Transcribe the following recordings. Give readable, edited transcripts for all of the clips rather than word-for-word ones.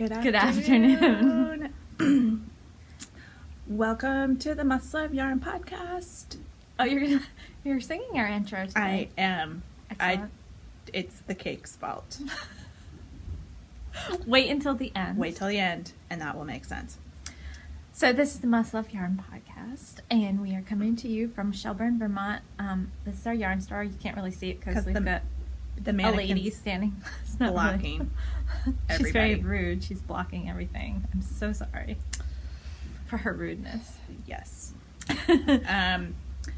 Good Good afternoon. Welcome to the Muscle of Yarn podcast. Oh, you're singing our intro today. I am. Excellent. It's the cake's fault. Wait until the end. Wait till the end, and that will make sense. So this is the Muscle of Yarn podcast, and we are coming to you from Shelburne, Vermont. This is our yarn store. You can't really see it because we've got the a lady mannequin's standing. It's not blocking really. She's very everybody. rude. She's blocking everything. I'm so sorry for her rudeness. Yes.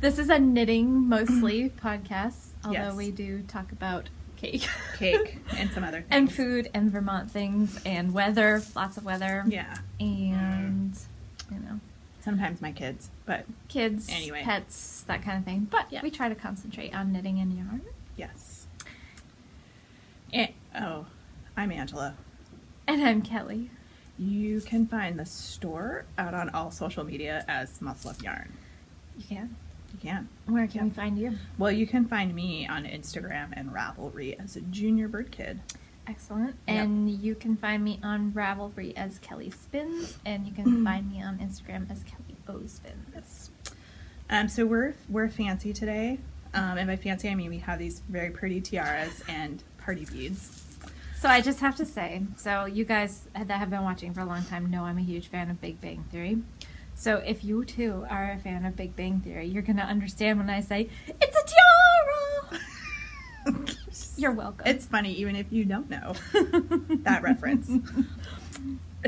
This is a knitting mostly podcast, although Yes. we do talk about cake. Cake and some other things. And food and Vermont things and weather, lots of weather. Yeah. And, you know, Sometimes my kids, but kids, Anyway. pets, that kind of thing. But Yeah. we try to concentrate on knitting and yarn. yes. I'm Angela. And I'm Kelly. You can find the store out on all social media as Muscle of Yarn. You can. You can. Where can Yeah. we find you? Well, you can find me on Instagram and Ravelry as a junior bird kid. Excellent. Yep. And you can find me on Ravelry as Kelly Spins. And you can find me on Instagram as Kelly O Spins. So we're fancy today, and by fancy I mean we have these very pretty tiaras and party beads. So I just have to say, so you guys that have been watching for a long time know I'm a huge fan of Big Bang Theory. So if you too are a fan of Big Bang Theory, you're going to understand when I say, it's a tiara! You're welcome. It's funny even if you don't know that reference.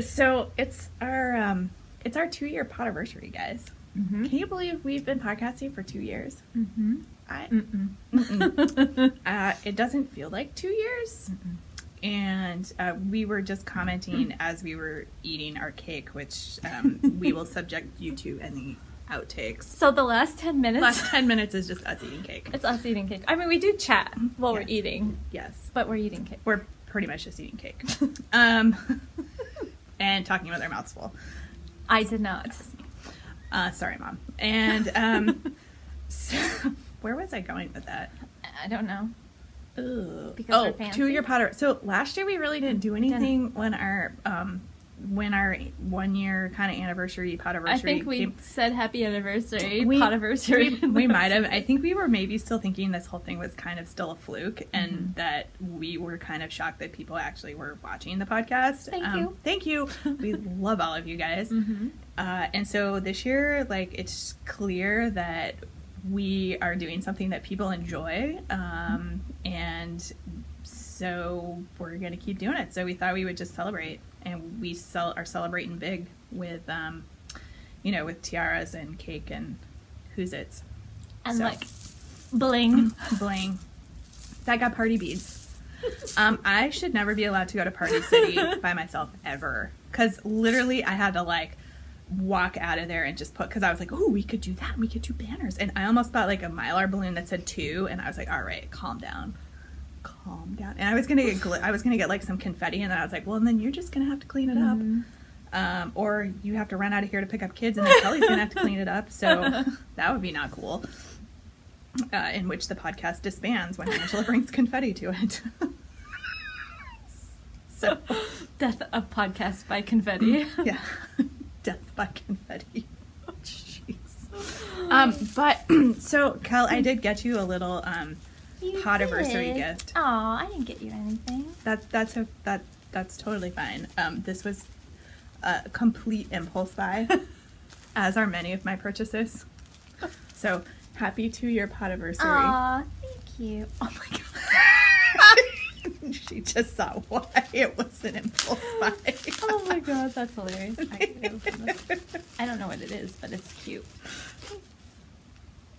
So it's our 2-year podiversary, guys. Mm-hmm. Can you believe we've been podcasting for 2 years? Mm-hmm. It doesn't feel like 2 years. Mm-mm. And we were just commenting as we were eating our cake, which we will subject you to in the outtakes. So the last 10 minutes, Last 10 minutes is just us eating cake. it's us eating cake. I mean, we do chat while we're Yes. eating, Yes. but we're eating cake. We're pretty much just eating cake. And talking with our mouths full. I did not. Sorry, Mom. And so, where was I going with that? I don't know. Ugh. Because we're fancy? 2-year potter. So last year we really didn't do anything when our 1 year kind of anniversary potiversary. I think we came. said happy anniversary, We- potiversary. We might have. I think we were maybe still thinking this whole thing was kind of still a fluke, and Mm-hmm. that we were kind of shocked that people actually were watching the podcast. Thank you. Thank you. We love all of you guys. Mm-hmm. And so this year, like, it's clear that we are doing something that people enjoy, and so we're gonna keep doing it. So we thought we would just celebrate, and we are celebrating big with, with tiaras and cake and who's its And So. like bling. bling. That got party beads. I should never be allowed to go to Party City by myself ever, because literally I had to like walk out of there and just because I was like, oh, we could do that, we could do banners, and I almost bought like a Mylar balloon that said 2, and I was like, all right, calm down, and I was gonna get like some confetti, and then I was like, well, and then you're just gonna have to clean it up, or you have to run out of here to pick up kids, and then Kelly's gonna have to clean it up, so that would be not cool. In which the podcast disbands when Angela brings confetti to it. So, Death of podcast by confetti. yeah. Death by confetti. Oh, jeez. But, so, Kel, I did get you a little potiversary gift. Oh, I didn't get you anything. That's totally fine. This was a complete impulse buy, as are many of my purchases. So, happy 2-year potiversary. Aw, thank you. Oh my god. She just saw why it was an impulse buy. Oh my god, that's hilarious. I don't know what it is, but it's cute.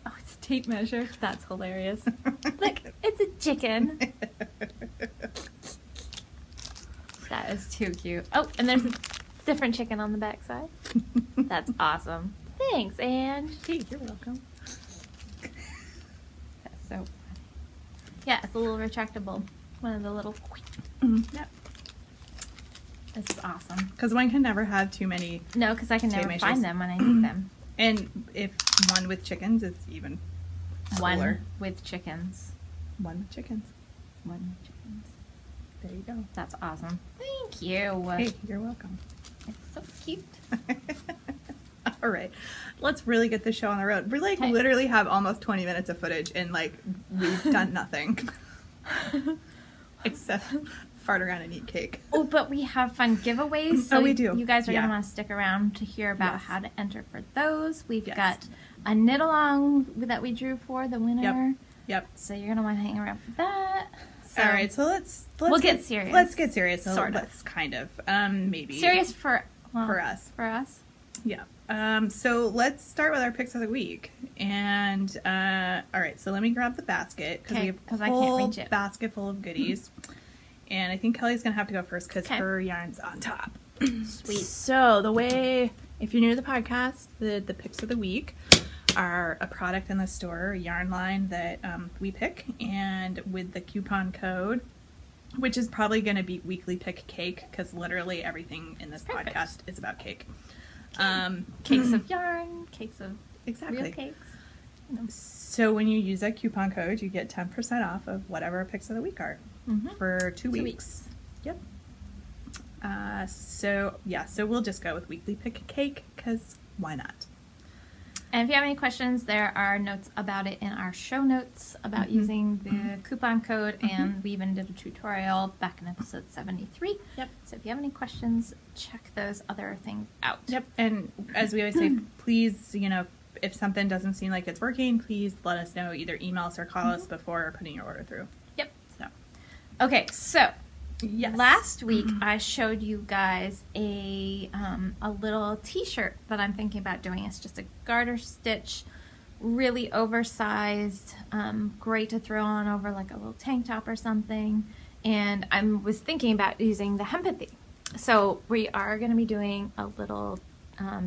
Oh, it's a tape measure. That's hilarious. Look, it's a chicken. That is too cute. Oh, and there's a different chicken on the backside. That's awesome. Thanks, Ange. Hey, you're welcome. That's so funny. Yeah, it's a little retractable. One of the little... Yep. This is awesome. Because one can never have too many. No, because I can Tape never measures. find them when I need them. And if one with chickens is even cooler. One with chickens. One with chickens. One with chickens. There you go. That's awesome. Thank you. Hey, you're welcome. It's so cute. All right, let's really get this show on the road. We like literally have almost 20 minutes of footage and like we've done nothing except fart around and eat cake. Oh, but we have fun giveaways. So we do. You guys are Yeah. going to want to stick around to hear about Yes. how to enter for those. We've Yes. got a knit along that we drew for the winner. Yep. So you're going to want to hang around for that. So All right, so let's we'll get serious. Let's get serious. Sort of. Let's kind of maybe serious for us. For us. Yeah. So let's start with our picks of the week. And all right, so let me grab the basket because we Okay, have 'cause a I can't whole reach it. basket full of goodies. And I think Kelly's gonna have to go first because Okay. her yarn's on top. Sweet. So the way, if you're new to the podcast, the picks of the week are a product in the store, a yarn line that we pick, and with the coupon code, which is probably going to be weekly pick cake because literally everything in this Perfect. podcast is about cake. Cakes of yarn, cakes of Exactly. real cakes. So when you use that coupon code, you get 10% off of whatever picks of the week are for 2 weeks. Yep. So we'll just go with weekly pick cake because why not? And if you have any questions, there are notes about it in our show notes about using the coupon code, and we even did a tutorial back in episode 73. Yep. So if you have any questions, check those other things out. Yep. And as we always say, please, if something doesn't seem like it's working, please let us know. Either email us or call us before putting your order through. Yep. So, Okay, so yes. last week I showed you guys a little t-shirt that I'm thinking about doing. It's just a garter stitch, really oversized, great to throw on over like a little tank top or something. And I was thinking about using the Hempathy. So we are going to be doing a little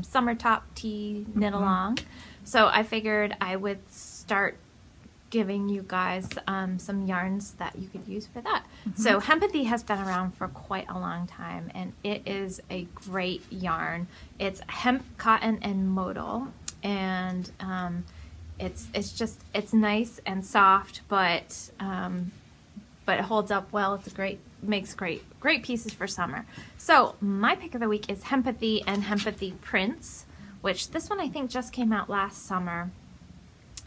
summer top tee knit along. So I figured I would start giving you guys some yarns that you could use for that. So Hempathy has been around for quite a long time, and it is a great yarn. It's hemp, cotton, and modal, and it's nice and soft, but it holds up well. Makes great pieces for summer. So my pick of the week is Hempathy and Hempathy Prince, which this one I think just came out last summer.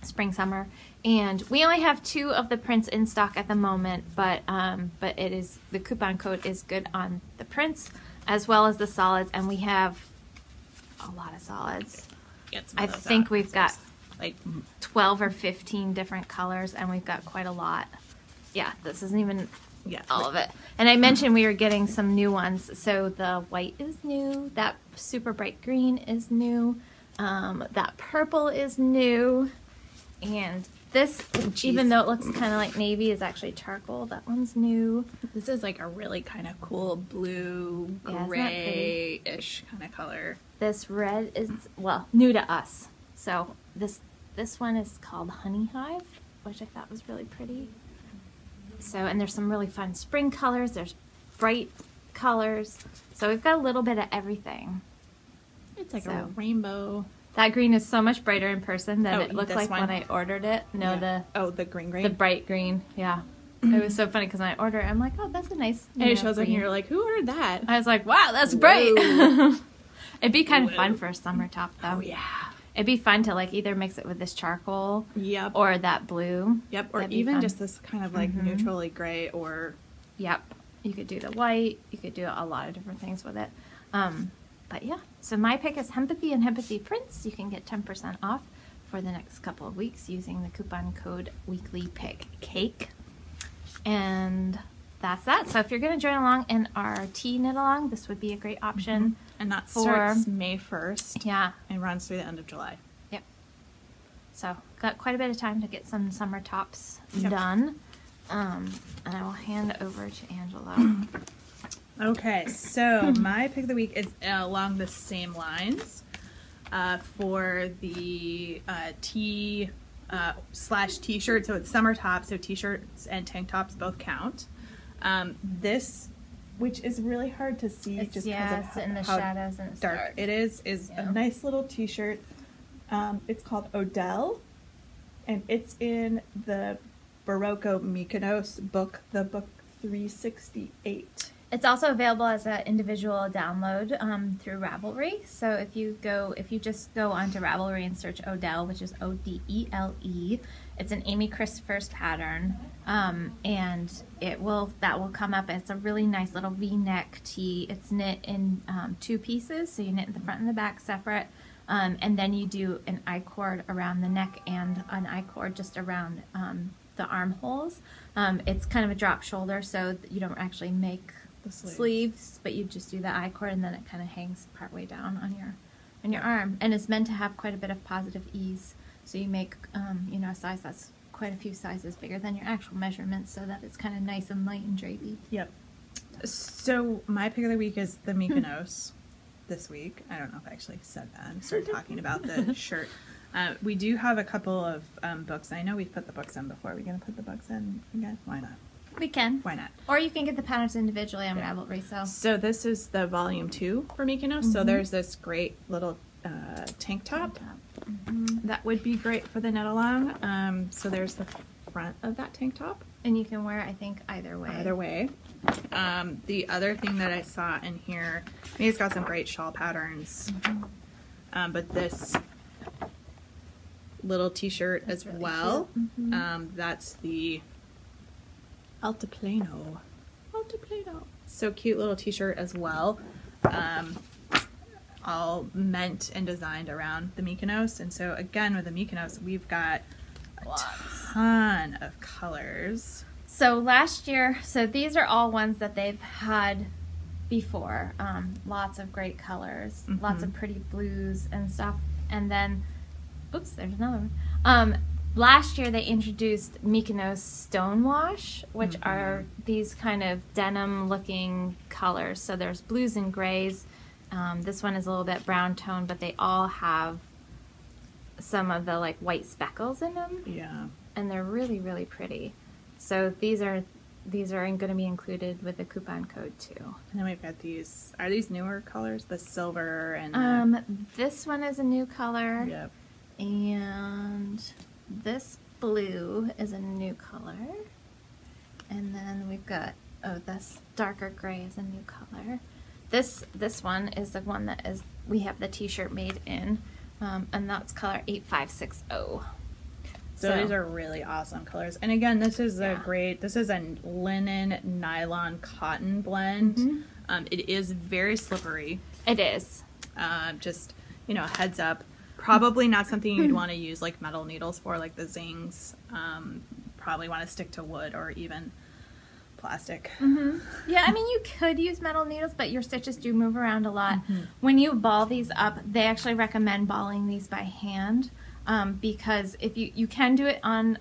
Spring summer, and we only have 2 of the prints in stock at the moment, but it is, the coupon code is good on the prints as well as the solids, and we have a lot of solids. I think we've got like 12 or 15 different colors, and we've got quite a lot. Yeah, this isn't even all of it. And I mentioned we were getting some new ones, so the white is new, that super bright green is new, that purple is new. And this, even though it looks kind of like navy, is actually charcoal. That one's new. This is like a really kind of cool blue, Yeah, gray-ish kind of color. This red is, well, new to us. So this one is called Honey Hive, which I thought was really pretty. So, and there's some really fun spring colors. There's bright colors. So we've got a little bit of everything. It's like a So- rainbow. That green is so much brighter in person than Oh, it looked this like one? when I ordered it. No, Yeah. the green the bright green. Yeah. It was so funny because when I ordered it, I'm like, oh, that's a nice. And it you know, shows up and green. you're like, who ordered that? I was like, wow, that's bright. It'd be kind of fun for a summer top, though. Oh yeah. It'd be fun to like either mix it with this charcoal Yep. or that blue. Yep. Or That'd be even fun. just this kind of like neutrally gray or Yep. You could do the white. You could do a lot of different things with it. But yeah, so my pick is Hempathy and Hempathy Prince. You can get 10% off for the next couple of weeks using the coupon code WeeklyPickCake. And that's that. So if you're going to join along in our tea knit along, this would be a great option. and that For- starts May 1st Yeah. and runs through the end of July. Yep. So got quite a bit of time to get some summer tops Yep. done. And I will hand over to Angela. Okay, so my pick of the week is along the same lines for the tee slash t-shirt. So it's summer tops, so t-shirts and tank tops both count. This, which is really hard to see It's, just yeah, because it's of in the how shadows and it's dark dark. it is Yeah. a nice little t-shirt. It's called Odell, and it's in the Barocco Mykonos book, the book $368. It's also available as an individual download through Ravelry. So if you just go onto Ravelry and search Odele, which is Odele, it's an Amy Christopher's pattern, and that will come up. It's a really nice little V-neck tee. It's knit in 2 pieces, so you knit the front and the back separate, and then you do an I-cord around the neck and an I-cord just around the armholes. It's kind of a drop shoulder, so you don't actually make The sleeves, but you just do the I-cord, and then it kind of hangs partway down on your arm, and it's meant to have quite a bit of positive ease. So you make a size that's quite a few sizes bigger than your actual measurements, so that it's kind of nice and light and drapey. Yep. So my pick of the week is the Mykonos this week. I don't know if I actually said that. I started talking about the shirt. We do have a couple of books. I know we've put the books in before. Are we going to put the books in again? Why not? We can. Why not? Or you can get the patterns individually on Yeah. Ravelry. So this is the volume 2 for Mykonos. So there's this great little tank top that would be great for the knit along. So there's the front of that tank top. And you can wear it, I think, either way. Either way. The other thing that I saw in here, I mean, it's got some great shawl patterns. But this little t-shirt as really well. cute. That's the Altiplano. So cute little t-shirt as well. All meant and designed around the Mykonos. And so again, with the Mykonos, we've got a ton of colors. So last year, these are all ones that they've had before. Lots of great colors, lots of pretty blues and stuff. And then, oops, there's another one. Last year they introduced Mykonos Stonewash, which are these kind of denim-looking colors. So there's blues and grays. This one is a little bit brown tone, but they all have some of the like white speckles in them. Yeah. And they're really, really pretty. So these are going to be included with the coupon code too. And then we've got these. Are these newer colors? The silver and This one is a new color. yep. And this blue is a new color. And then we've got, this darker gray is a new color. This one is the one that we have the t-shirt made in, and that's color 8560. So these are really awesome colors. And again, this is Yeah. this is a linen nylon cotton blend. It is very slippery. It is. Just, heads up. Probably not something you'd want to use like metal needles for, like the Zings. Probably want to stick to wood or even plastic. Yeah, I mean, you could use metal needles, but your stitches do move around a lot. When you ball these up, they actually recommend balling these by hand, because if you can do it on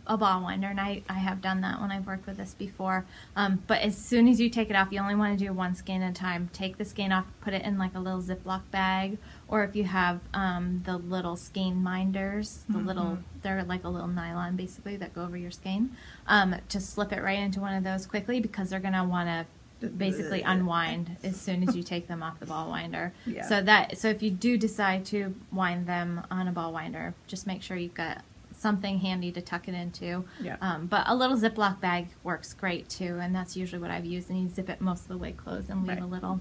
a ball winder, and I have done that when I've worked with this before, but as soon as you take it off, you only want to do one skein at a time. Take the skein off, put it in like a little Ziploc bag, or if you have the little skein minders, they're like a little nylon basically that go over your skein, just slip it right into one of those quickly, because they're going to want to basically unwind as soon as you take them off the ball winder. Yeah. So if you do decide to wind them on a ball winder, just make sure you've got something handy to tuck it into. Yeah. But a little Ziploc bag works great too, and that's usually what I've used. And you zip it most of the way closed and leave Right.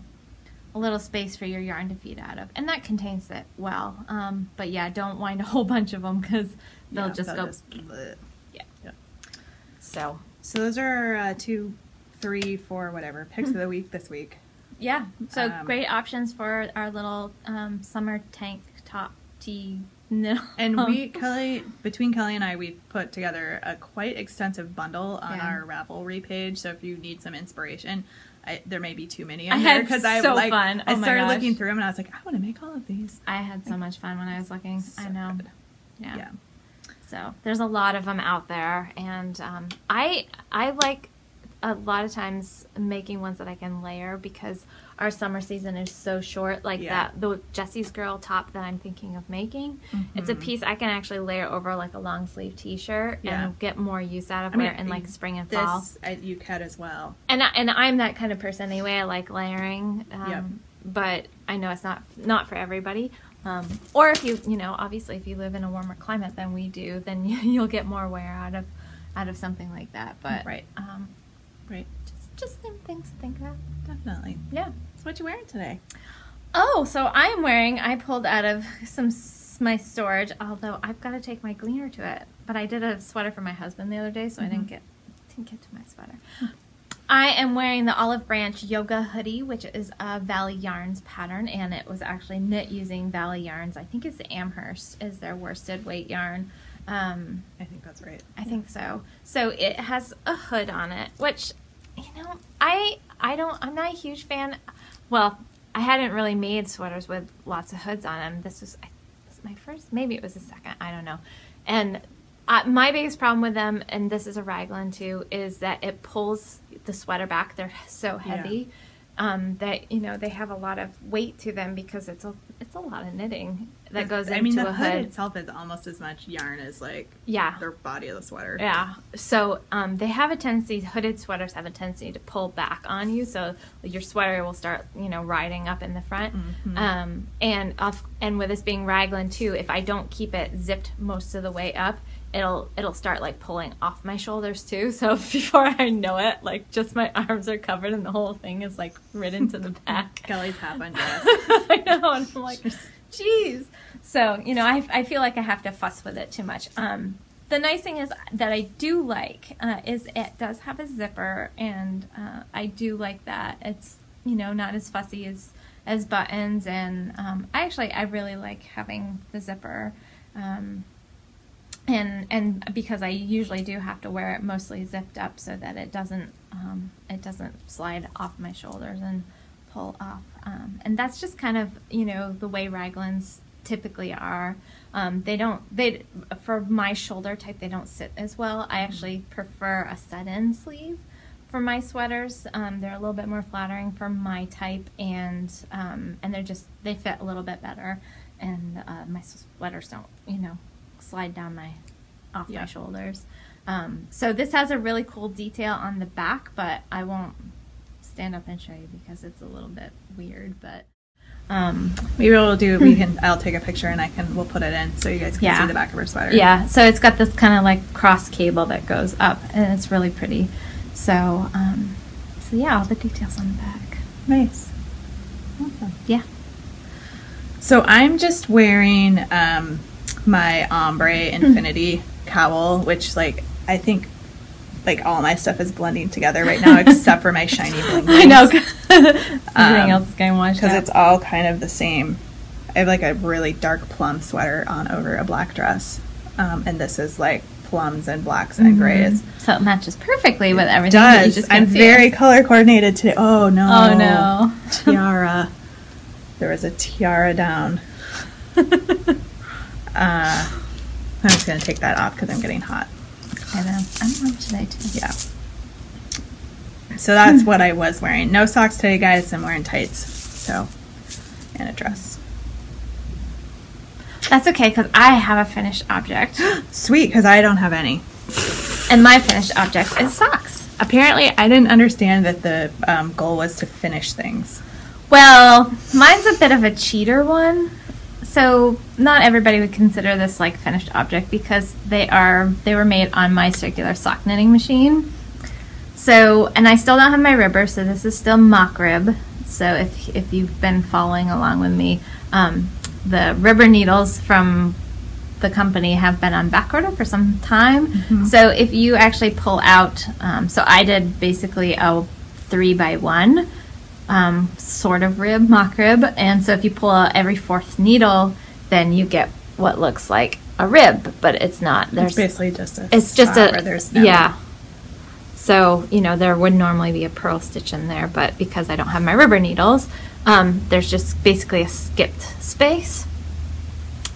a little space for your yarn to feed out of, and that contains it well. But yeah, don't wind a whole bunch of them, because they'll just go. bleh. Yeah. Yep. So So those are 2, 3, 4, whatever picks of the week this week. yeah, so great Um, options for our little summer tank top tee knit. And between Kelly and I, we've put together a quite extensive bundle on Yeah. our Ravelry page. So if you need some inspiration, there may be too many I on there, had because so fun. I Oh my started gosh. looking through them and I was like, I want to make all of these. I had so much fun when I was looking. So I know. good. Yeah. So there's a lot of them out there, and I like a lot of times making ones that I can layer, because our summer season is so short. Like Yeah. the Jessie's Girl top that I'm thinking of making, it's a piece I can actually layer over like a long sleeve T-shirt Yeah. and get more use out of I mean, it in like spring and fall. This you could as well. And I'm that kind of person anyway. I like layering, Yep. but I know it's not for everybody. Or if obviously if you live in a warmer climate than we do, then you'll get more wear out of something like that. But Right. Right. Just some things to think about. Definitely. Yeah. So what you wearing today? Oh, so I pulled out of my storage, although I've got to take my gleaner to it. But I did a sweater for my husband the other day, so I didn't get to my sweater. I am wearing the Olive Branch Yoga hoodie, which is a Valley Yarns pattern, and it was actually knit using Valley Yarns. I think it's the Amherst is their worsted weight yarn. I think that's right. I think so. So it has a hood on it, which, I'm not a huge fan. Well, I hadn't really made sweaters with lots of hoods on them. This was my first, maybe it was the second, I don't know. And my biggest problem with them, and this is a raglan too, is that it pulls the sweater back. They're so heavy that they have a lot of weight to them because it's a lot of knitting that goes into the a hood. hood itself is almost as much yarn as their body of the sweater. Yeah. So they have a tendency, hooded sweaters have a tendency to pull back on you. So your sweater will start, riding up in the front. Mm-hmm. And with this being raglan too, if I don't keep it zipped most of the way up, it'll start pulling off my shoulders too. So before I know it, just my arms are covered and the whole thing is ridden to the back. Kelly's half undressed. I know, and I'm like, geez. So I feel like I have to fuss with it too much. The nice thing is that I do like is it does have a zipper, and I do like that. It's not as fussy as buttons, and I really like having the zipper. And because I usually do have to wear it mostly zipped up so that it doesn't slide off my shoulders and pull off. And that's just kind of the way raglans typically are. For my shoulder type, they don't sit as well. I actually prefer a set-in sleeve for my sweaters. They're a little bit more flattering for my type, and they fit a little bit better. And my sweaters don't slide down off my shoulders. So this has a really cool detail on the back, but I won't stand up and show you because it's a little bit weird. But maybe we'll do. I'll take a picture and we'll put it in so you guys can see the back of her sweater. Yeah. So it's got this kind of cross cable that goes up, and it's really pretty. So all the details on the back. Nice. Awesome. Yeah. So I'm just wearing my ombre infinity cowl, which I think all my stuff is blending together right now except for my shiny bling blings. I know. Everything else is getting washed out. Because it's all kind of the same. I have a really dark plum sweater on over a black dress, and this is plums and blacks and grays. So it matches perfectly with everything. It does. I'm very color coordinated today. Oh no. Oh no. Tiara. There was a tiara down. I'm just going to take that off because I'm getting hot. I know. I'm warm today too. Yeah. So that's what I was wearing. No socks today, guys. I'm wearing tights. And a dress. That's okay because I have a finished object. Sweet, because I don't have any. And my finished object is socks. Apparently, I didn't understand that the goal was to finish things. Well, mine's a bit of a cheater one. So not everybody would consider this finished object because they were made on my circular sock knitting machine. So, and I still don't have my ribber, so this is still mock rib. So if you've been following along with me, the ribber needles from the company have been on back order for some time. Mm-hmm. So if you actually pull out, so I did basically a 3x1. Sort of rib, mock rib, and so if you pull out every fourth needle, then you get what looks like a rib, but it's not. It's basically just a. It's just a. Where there's no. Yeah. So there would normally be a purl stitch in there, but because I don't have my ribber needles, there's just basically a skipped space,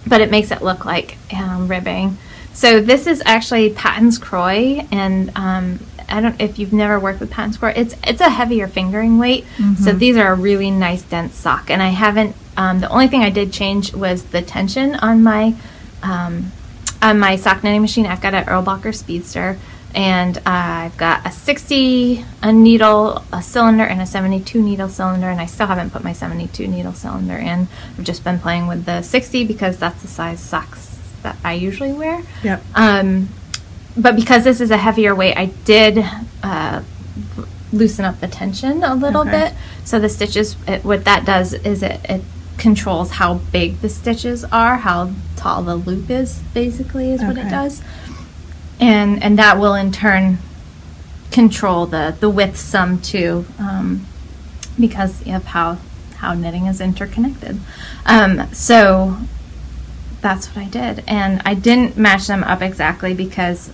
but it makes it look like ribbing. So this is actually Patons Kroy, and I don't if you've never worked with Patons Kroy. It's a heavier fingering weight, so these are a really nice dense sock. And I haven't. The only thing I did change was the tension on my sock knitting machine. I've got an Erlbacher Speedster, and I've got a 60 needle cylinder and a 72 needle cylinder, and I still haven't put my 72 needle cylinder in. I've just been playing with the 60 because that's the size socks that I usually wear. Yep. But because this is a heavier weight, I did loosen up the tension a little Okay. bit. So the stitches, what that does is it controls how big the stitches are, how tall the loop is, basically, is what it Okay. does. And that will in turn control the width some too, because of how knitting is interconnected. So that's what I did, and I didn't match them up exactly because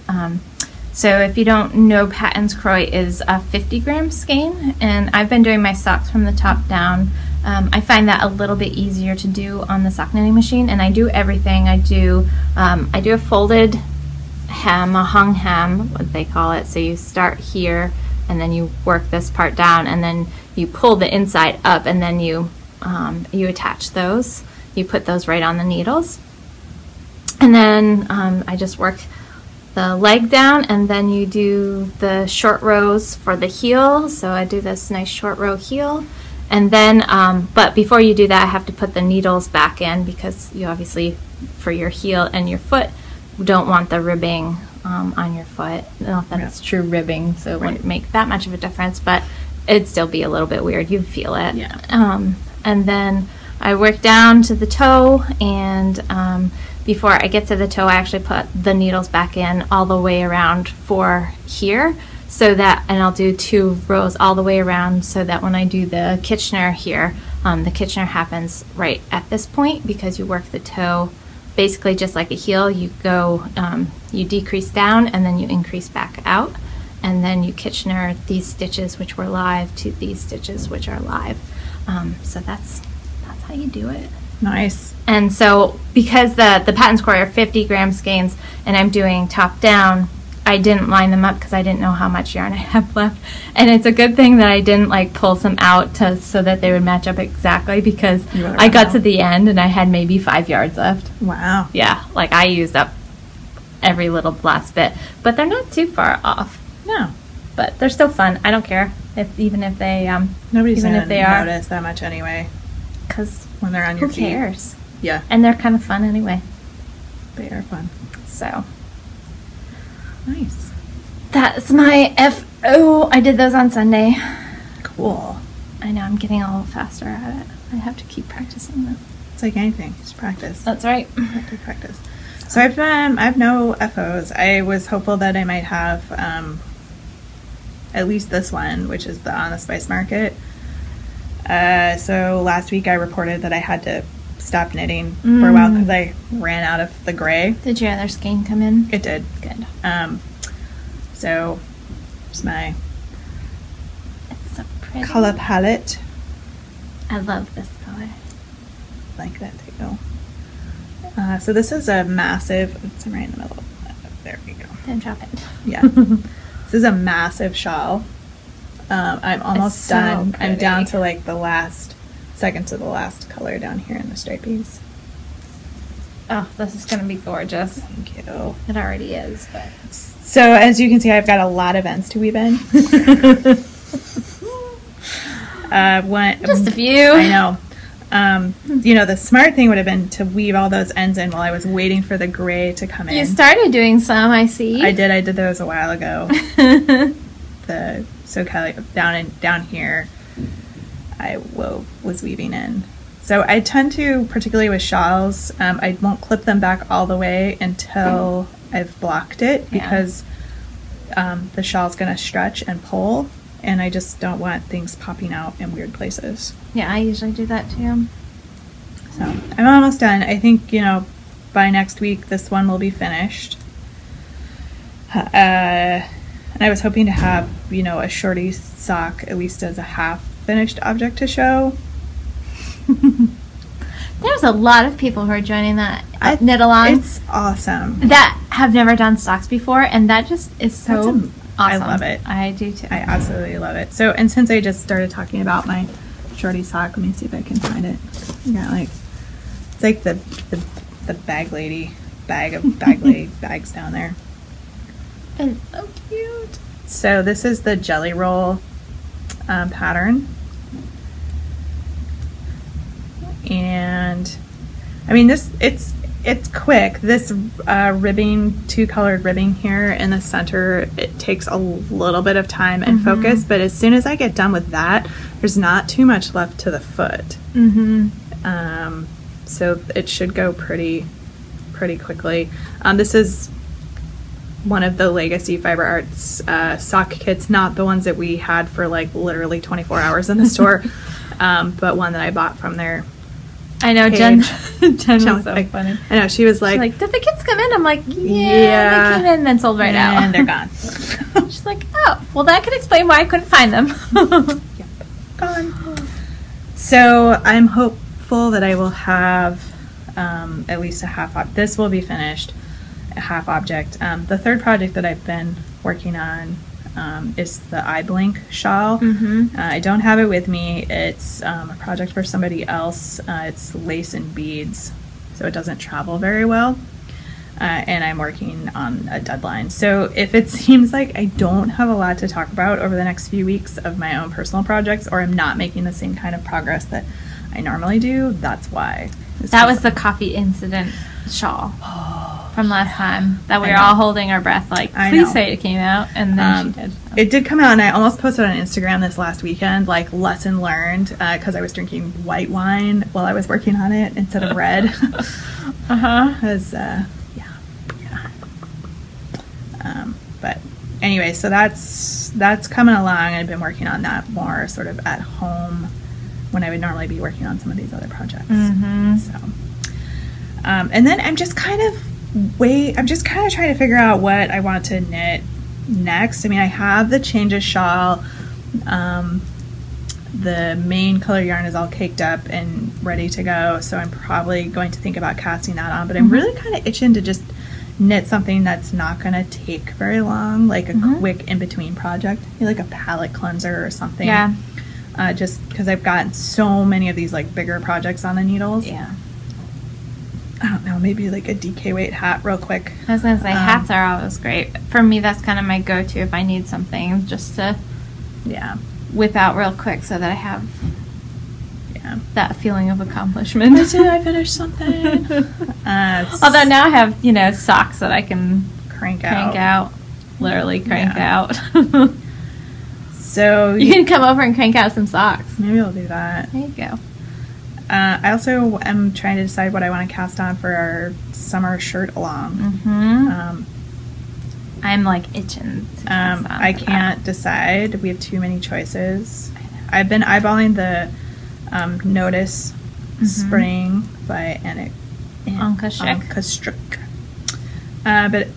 so if you don't know, Patton's Kroy is a 50-gram skein, and I've been doing my socks from the top down. I find that a little bit easier to do on the sock knitting machine, and I do everything. I do a folded hem, a hung hem, what they call it. So you start here, and then you work this part down, and then you pull the inside up, and then you attach those. You put those right on the needles, and then I just work the leg down, and then you do the short rows for the heel. So I do this nice short row heel, and then but before you do that, I have to put the needles back in, because you obviously, for your heel and your foot, don't want the ribbing on your foot. Not that it's true ribbing, so it wouldn't make that much of a difference, but it'd still be a little bit weird. You'd feel it. Yeah. And then I work down to the toe, and before I get to the toe, I actually put the needles back in all the way around for here, so that, and I'll do 2 rows all the way around, so that when I do the Kitchener here, the Kitchener happens right at this point, because you work the toe basically just like a heel. You go, you decrease down, and then you increase back out, and then you Kitchener these stitches which were live to these stitches which are live. So that's how you do it. Nice. And so because the Patton's Kroy are 50-gram skeins, and I'm doing top down, I didn't line them up because I didn't know how much yarn I have left. And it's a good thing that I didn't like pull some out so that they would match up exactly, because I got to the end and I had maybe 5 yards left. Wow. Yeah, like I used up every little last bit, but they're not too far off. No. But they're still fun. I don't care even if they Nobody's even gonna if they are, notice that much anyway, because when they're on your who feet. cares? Yeah, And they're kind of fun anyway. they are fun. So Nice. that's my FO. I did those on Sunday. Cool. I know, I'm getting a little faster at it. I have to keep practicing though. It's like anything, just practice. That's right. Practice. So I've no FOs. I was hopeful that I might have at least this one, which is the On the Spice Market. So last week I reported that I had to stop knitting for a while because I ran out of the gray. Did your other skein come in? It did. Good. So it's my It's so pretty. color palette. I love this color. Like that too. So this is a massive, it's right in the middle. There we go. Don't drop it. Yeah. This is a massive shawl. I'm almost It's so done. I'm down pretty. to like the last, second to the last color down here in the stripies. Oh, this is going to be gorgeous. Thank you. It already is, but. So as you can see, I've got a lot of ends to weave in. Just a few. I know. You know, the smart thing would have been to weave all those ends in while I was waiting for the gray to come in. You started doing some, I see. I did those a while ago. So Kelly, down here, I was weaving in. So I tend to, particularly with shawls, I won't clip them back all the way until I've blocked it, because the shawl's going to stretch and pull, and I just don't want things popping out in weird places. Yeah, I usually do that too. So I'm almost done. I think, by next week this one will be finished. And I was hoping to have, a shorty sock at least as a half finished object to show. There's a lot of people who are joining that knit along It's awesome. that have never done socks before, and that just is so awesome. I love it. I do too. I absolutely love it. So, and since I just started talking about my shorty sock, let me see if I can find it. I got it's like the bag lady bags down there. It's so cute. So this is the Jelly Roll pattern. And I mean, it's it's quick. This ribbing, 2-colored ribbing here in the center, it takes a little bit of time and focus, but as soon as I get done with that, there's not too much left to the foot. So it should go pretty quickly. This is one of the Legacy Fiber Arts sock kits, not the ones that we had for like literally 24 hours in the store, but one that I bought from there. I know, page. Jen was so funny. I know, she was like, did the kids come in? I'm like, yeah, they came in and then sold right out. And they're gone. She's like, oh, well, that could explain why I couldn't find them. Yep, gone. So I'm hopeful that I will have at least a half object. This will be finished, a half object. The third project that I've been working on is the iBlink shawl. I don't have it with me. It's a project for somebody else. It's lace and beads, so it doesn't travel very well. And I'm working on a deadline. So if it seems like I don't have a lot to talk about over the next few weeks of my own personal projects, or I'm not making the same kind of progress that I normally do, that's why. That was the coffee incident shawl from last time that we were all holding our breath like, please say it came out, and then she did. So. It did come out, and I almost posted on Instagram this last weekend, like, lesson learned, because I was drinking white wine while I was working on it instead of red. Because, but anyway, so that's coming along. I've been working on that more sort of at home when I would normally be working on some of these other projects. So, and then I'm just kind of trying to figure out what I want to knit next. I mean, I have the Changes shawl. The main color yarn is all caked up and ready to go, so I'm probably going to think about casting that on, but I'm really kind of itching to just knit something that's not going to take very long, like a quick in-between project, maybe like a palette cleanser or something. Yeah. Just because I've gotten so many of these like bigger projects on the needles. Yeah. I don't know, maybe like a DK weight hat real quick. I was going to say, hats are always great. For me, that's kind of my go-to if I need something just to whip out real quick so that I have that feeling of accomplishment. Did I finish something? Although now I have, socks that I can crank out. Literally crank out. So you can come over and crank out some socks. Maybe I'll do that. There you go. I also am trying to decide what I want to cast on for our summer shirt along. I'm like itching to cast on I can't decide. We have too many choices. I've been eyeballing the Notice Spring by Anka Strick. But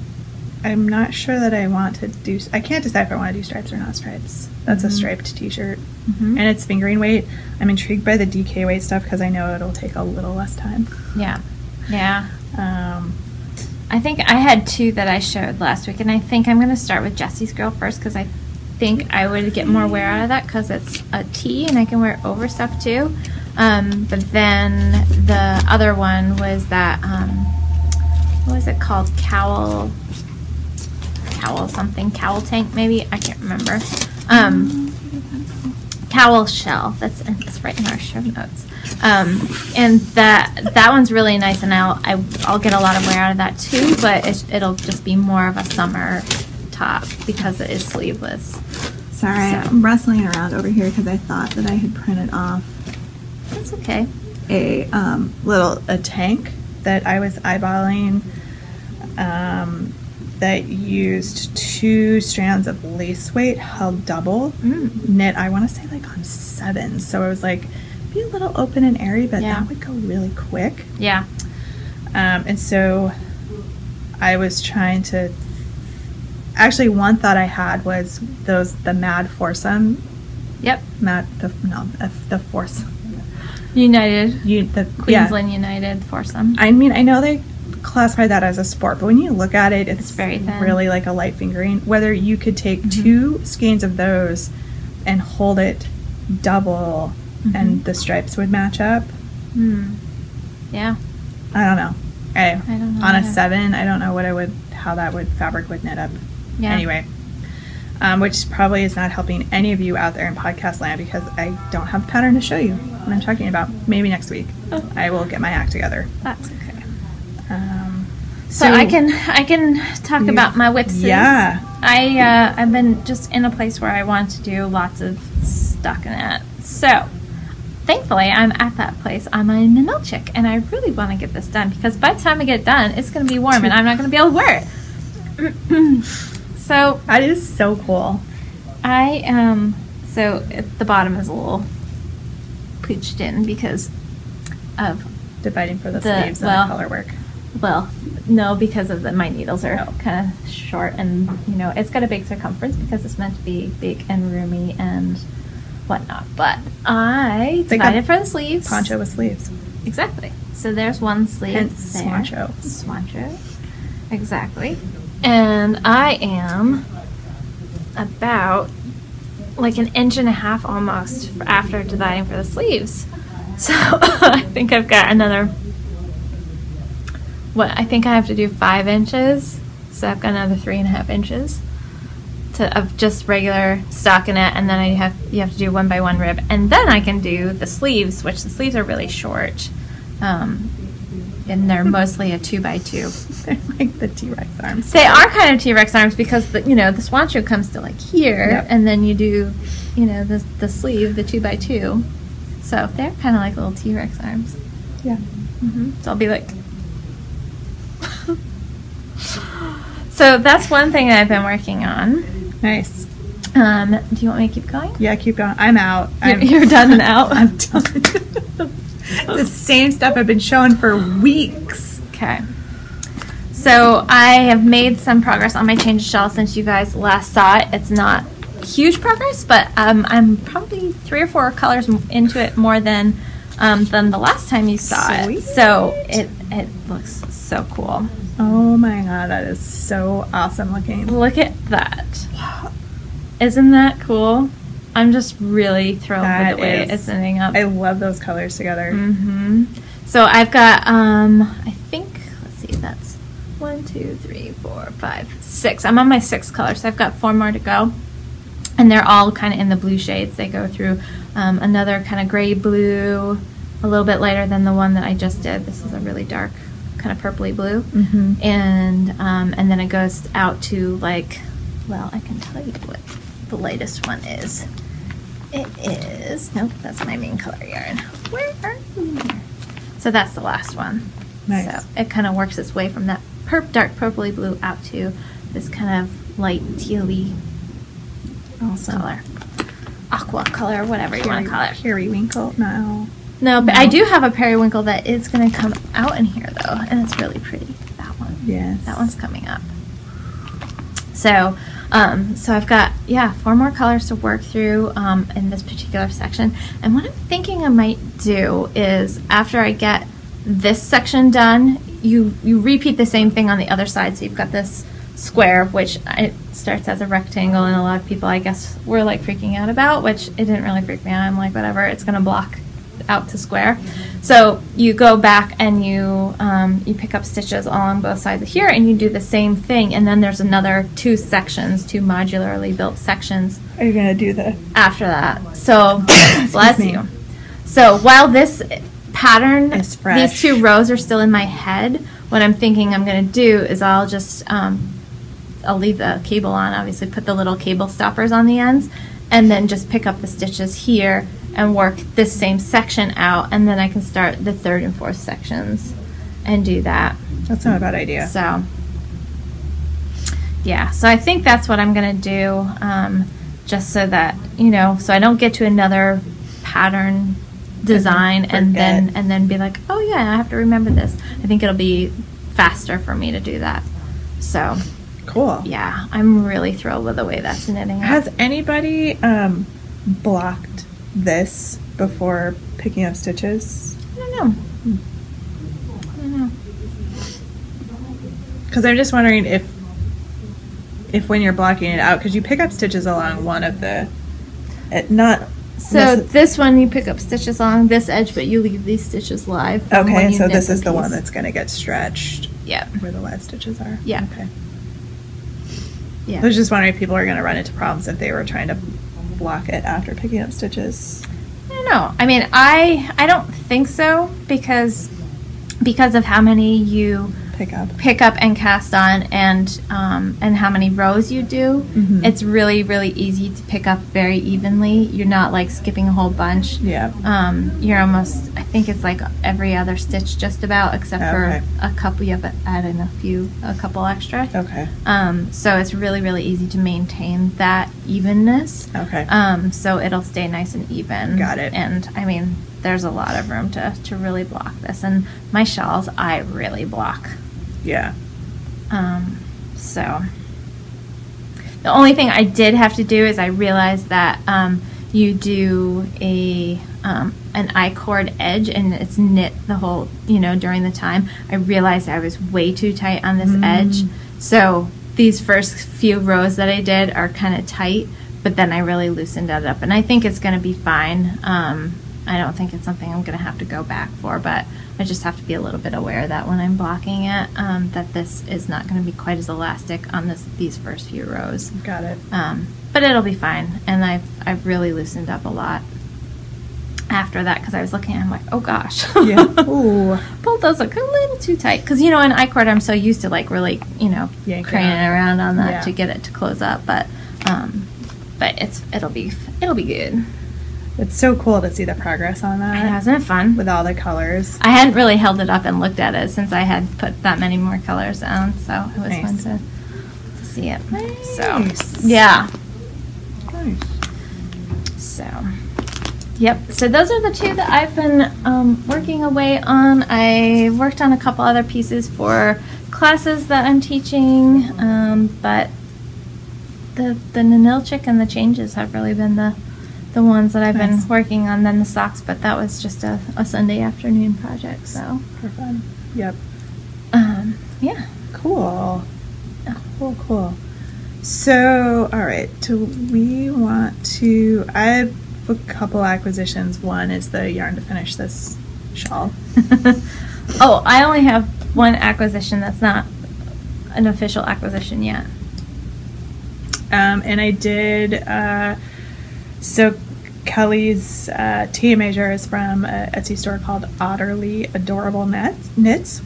I'm not sure that I want to do... I can't decide if I want to do stripes or not stripes. That's a striped t-shirt. And it's fingering weight. I'm intrigued by the DK weight stuff because I know it'll take a little less time. Yeah. I think I had 2 that I showed last week, and I think I'm going to start with Jesse's Girl first because I think I would get more wear out of that because it's a tee and I can wear it over stuff too. But then the other one was that, what was it called? Cowl tank maybe? I can't remember. Cowl shell. It's right in our show notes. And that one's really nice, and I'll get a lot of wear out of that too. But it'll just be more of a summer top because it is sleeveless. Sorry, I'm wrestling around over here because I thought that I had printed off. That's okay. A tank that I was eyeballing. That used 2 strands of lace weight held double knit. I want to say like on 7, so I was like, be a little open and airy, but that would go really quick. Yeah. And so I was trying to. Actually, one thought I had was the Mad Foursome. Yep. The Foursome. United. Queensland United Foursome. I mean, I know they classify that as a sport, but when you look at it, it's very thin. Really like a light fingering. Whether you could take 2 skeins of those and hold it double and the stripes would match up. Yeah. I don't know. I don't know on either. a 7, I don't know how that fabric would knit up. Yeah. Anyway, which probably is not helping any of you out there in podcast land because I don't have a pattern to show you what I'm talking about. Maybe next week I will get my act together. That's okay. So I can talk about my whipses. Yeah. I've been just in a place where I want to do lots of stockinette. So thankfully I'm at that place on my Ninelchick, and I really want to get this done because by the time I get it done, it's going to be warm and I'm not going to be able to wear it. So that is so cool. So the bottom is a little pooched in because of dividing for the sleeves and the color work. Well, no, because of my needles are kind of short, and it's got a big circumference because it's meant to be big and roomy and whatnot. But I divided for the sleeves. Poncho with sleeves. Exactly. So there's one sleeve. Hence there. Swancho. Swancho. Exactly. And I am about like 1.5 inches almost after dividing for the sleeves. So I think I've got another, I think I have to do 5 inches. So I've got another 3.5 inches of just regular stockinette, and then you have to do 1 by 1 rib, and then I can do the sleeves, which the sleeves are really short, and they're mostly a 2 by 2. They're like the T-Rex arms. They are kind of T-Rex arms because the Swancho comes to like here, yep. And then you do the sleeve, the 2 by 2. So they're kind of like little T-Rex arms. Yeah. So I'll be like. So that's one thing that I've been working on. Nice. Do you want me to keep going? Yeah, keep going. I'm out. You're done and out? I'm done. The same stuff I've been showing for weeks. Okay. So I have made some progress on my change of shell since you guys last saw it. It's not huge progress, but I'm probably 3 or 4 colors into it more than the last time you saw it. So it looks so cool. Oh my god, that is so awesome looking. Look at that. Wow. Isn't that cool? I'm just really thrilled with the way it's ending up. I love those colors together. So I've got, I think, let's see, that's 1, 2, 3, 4, 5, 6. I'm on my 6th color, so I've got 4 more to go. And they're all kind of in the blue shades. They go through another kind of gray blue, a little bit lighter than the one that I just did. This is a really dark kind of purpley blue. And then it goes out to like, well, I can tell you what the latest one is. It is, nope, that's my main color yarn. Where are you? So that's the last one. Nice. So it kind of works its way from that dark purpley blue out to this kind of light tealy color. Aqua color, whatever you want to call it. Periwinkle? No, but I do have a periwinkle that is going to come out in here though, and it's really pretty. That one. Yes. That one's coming up. So, so I've got 4 more colors to work through in this particular section. And what I'm thinking I might do is after I get this section done, you repeat the same thing on the other side. So you've got this square, which it starts as a rectangle, and a lot of people, I guess, were like freaking out about, which it didn't really freak me out. I'm like, whatever, it's going to block out to square. So you go back and you pick up stitches along both sides of here, and you do the same thing, and then there's another 2 sections, 2 modularly built sections. Are you gonna do the after that? So bless you. So while this pattern, these 2 rows are still in my head, what I'm thinking I'm gonna do is I'll just I'll leave the cable on, obviously put the little cable stoppers on the ends, and then just pick up the stitches here and work this same section out, and then I can start the 3rd and 4th sections and do that. That's not a bad idea. So yeah, so I think that's what I'm gonna do, just so that, so I don't get to another pattern design and then be like, oh yeah, I have to remember this. I think it'll be faster for me to do that. So cool. Yeah, I'm really thrilled with the way that's knitting up. Has anybody blocked this before picking up stitches? I don't know. Because I'm just wondering if when you're blocking it out, because you pick up stitches along one of the, so this one you pick up stitches along this edge, but you leave these stitches live. Okay, so this is the one that's going to get stretched. Yeah. Where the live stitches are. Yeah. Okay. Yeah. I was just wondering if people are going to run into problems if they were trying to block it after picking up stitches. I don't know. I mean, I don't think so because of how many you pick up and cast on, and how many rows you do. Mhm. It's really, really easy to pick up very evenly. You're not like skipping a whole bunch. Yeah. You're almost, I think it's like every other stitch just about, except Okay. for a couple. You have to add in a couple extra. Okay. So it's really, really easy to maintain that evenness. Okay. So it'll stay nice and even. Got it. And I mean, there's a lot of room to really block this. And my shawls, I really block. Yeah. So the only thing I did have to do is I realized that you do an I-cord edge and it's knit the whole, during the time. I realized I was way too tight on this edge. So these first few rows that I did are kind of tight, but then I really loosened it up. And I think it's going to be fine. I don't think it's something I'm going to have to go back for, but I just have to be a little bit aware that when I'm blocking it, that this is not going to be quite as elastic on these first few rows. Got it. But it'll be fine, and I've really loosened up a lot after that, because I was looking and I'm like, oh gosh. Yeah. Ooh. Pulled those like a little too tight, because in I-cord I'm so used to like really Yank it craning out. around on that Yeah. to get it to close up, but it'll be good. It's so cool to see the progress on that. I know, isn't it fun? With all the colors. I hadn't really held it up and looked at it since I had put that many more colors down, so it was Nice. fun to see it. Nice. So yeah. Nice. So, yep. So those are the two that I've been working away on. I worked on a couple other pieces for classes that I'm teaching, but the Nanilchik and the changes have really been the ones that I've Nice. been working on. Then the socks, but that was just a Sunday afternoon project. So, For fun. Yep. yeah. Cool. Cool. So, all right. Do we want to? I have a couple acquisitions. One is the yarn to finish this shawl. Oh, I only have one acquisition that's not an official acquisition yet. And I did. So Kelly's tea measure is from an Etsy store called Otterly Adorable Knits,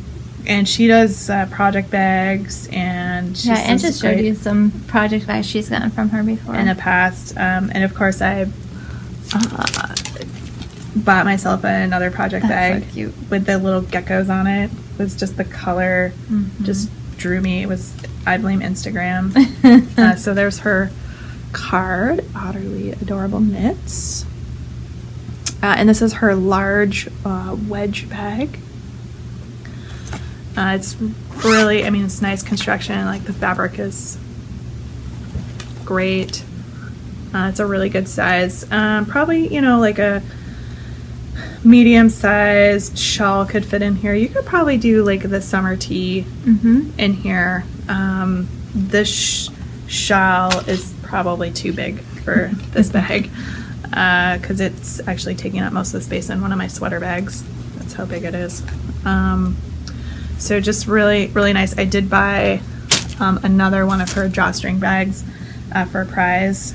and she does project bags and Yeah, and does just showed great you some project bags she's gotten from her before. in the past. And of course, I bought myself another project That's bag so cute. with the little geckos on it. It was just the color just drew me. It was, I blame Instagram. So there's her card, Otterly Adorable Knits. And this is her large wedge bag. It's really, I mean, it's nice construction. Like the fabric is great. It's a really good size. Probably, like a medium-sized shawl could fit in here. You could probably do like the summer tee in here. This shawl is probably too big for this bag because it's actually taking up most of the space in one of my sweater bags. That's how big it is. So just really, really nice. I did buy another one of her drawstring bags for a prize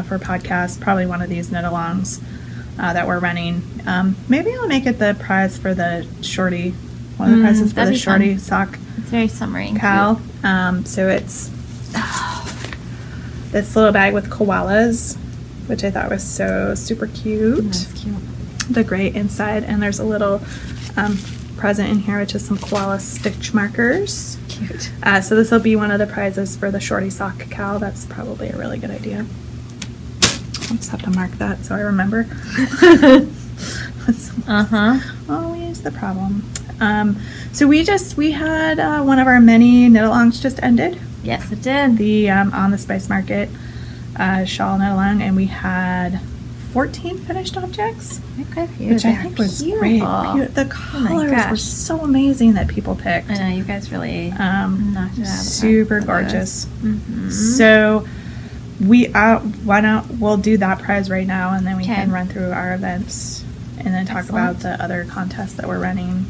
for podcast. Probably one of these knit-alongs that we're running. Maybe I'll make it the prize for the shorty. One of the prizes for that'd the be shorty fun. sock It's very summery and cowl. cute. So it's this little bag with koalas, which I thought was so super cute. That's cute. The gray inside, and there's a little present in here, which is some koala stitch markers. Cute. So this will be one of the prizes for the shorty sock cowl. That's probably a really good idea. I'll just have to mark that so I remember. That's always the problem. So we had one of our many knit-alongs just ended. Yes, it did. The On the Spice Market shawl knit-along, and we had 14 finished objects, which I think was great. The colors were gosh. so amazing that people picked. I know, you guys really knocked it out of the park Super with gorgeous. those. So why not? We'll do that prize right now, and then we Okay. can run through our events and then talk Excellent. about the other contests that we're running.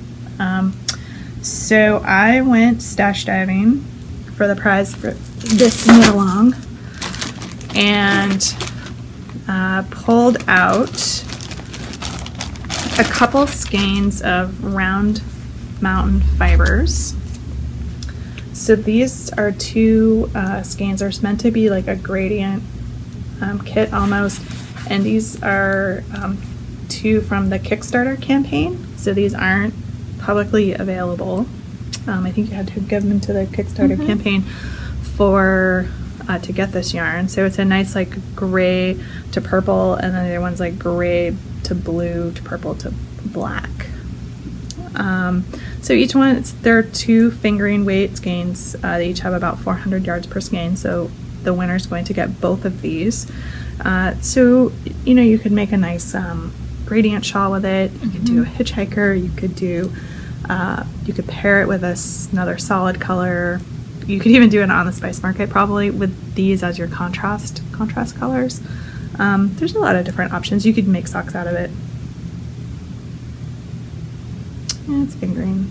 So I went stash diving for the prize for this knit along, and pulled out a couple skeins of Round Mountain fibers. So these are two skeins. They're meant to be like a gradient kit almost, and these are two from the Kickstarter campaign. So these aren't publicly available. I think you had to give them to the Kickstarter campaign for to get this yarn. So it's a nice like gray to purple, and then the other one's like gray to blue to purple to black. So each one, there are two fingering weight skeins. They each have about 400 yards per skein, so the winner's going to get both of these. So, you know, you could make a nice gradient shawl with it. You could do a hitchhiker. You could do, you could pair it with another solid color. You could even do it on the Spice Market probably with these as your contrast colors. There's a lot of different options. You could make socks out of it. Yeah, it's fingering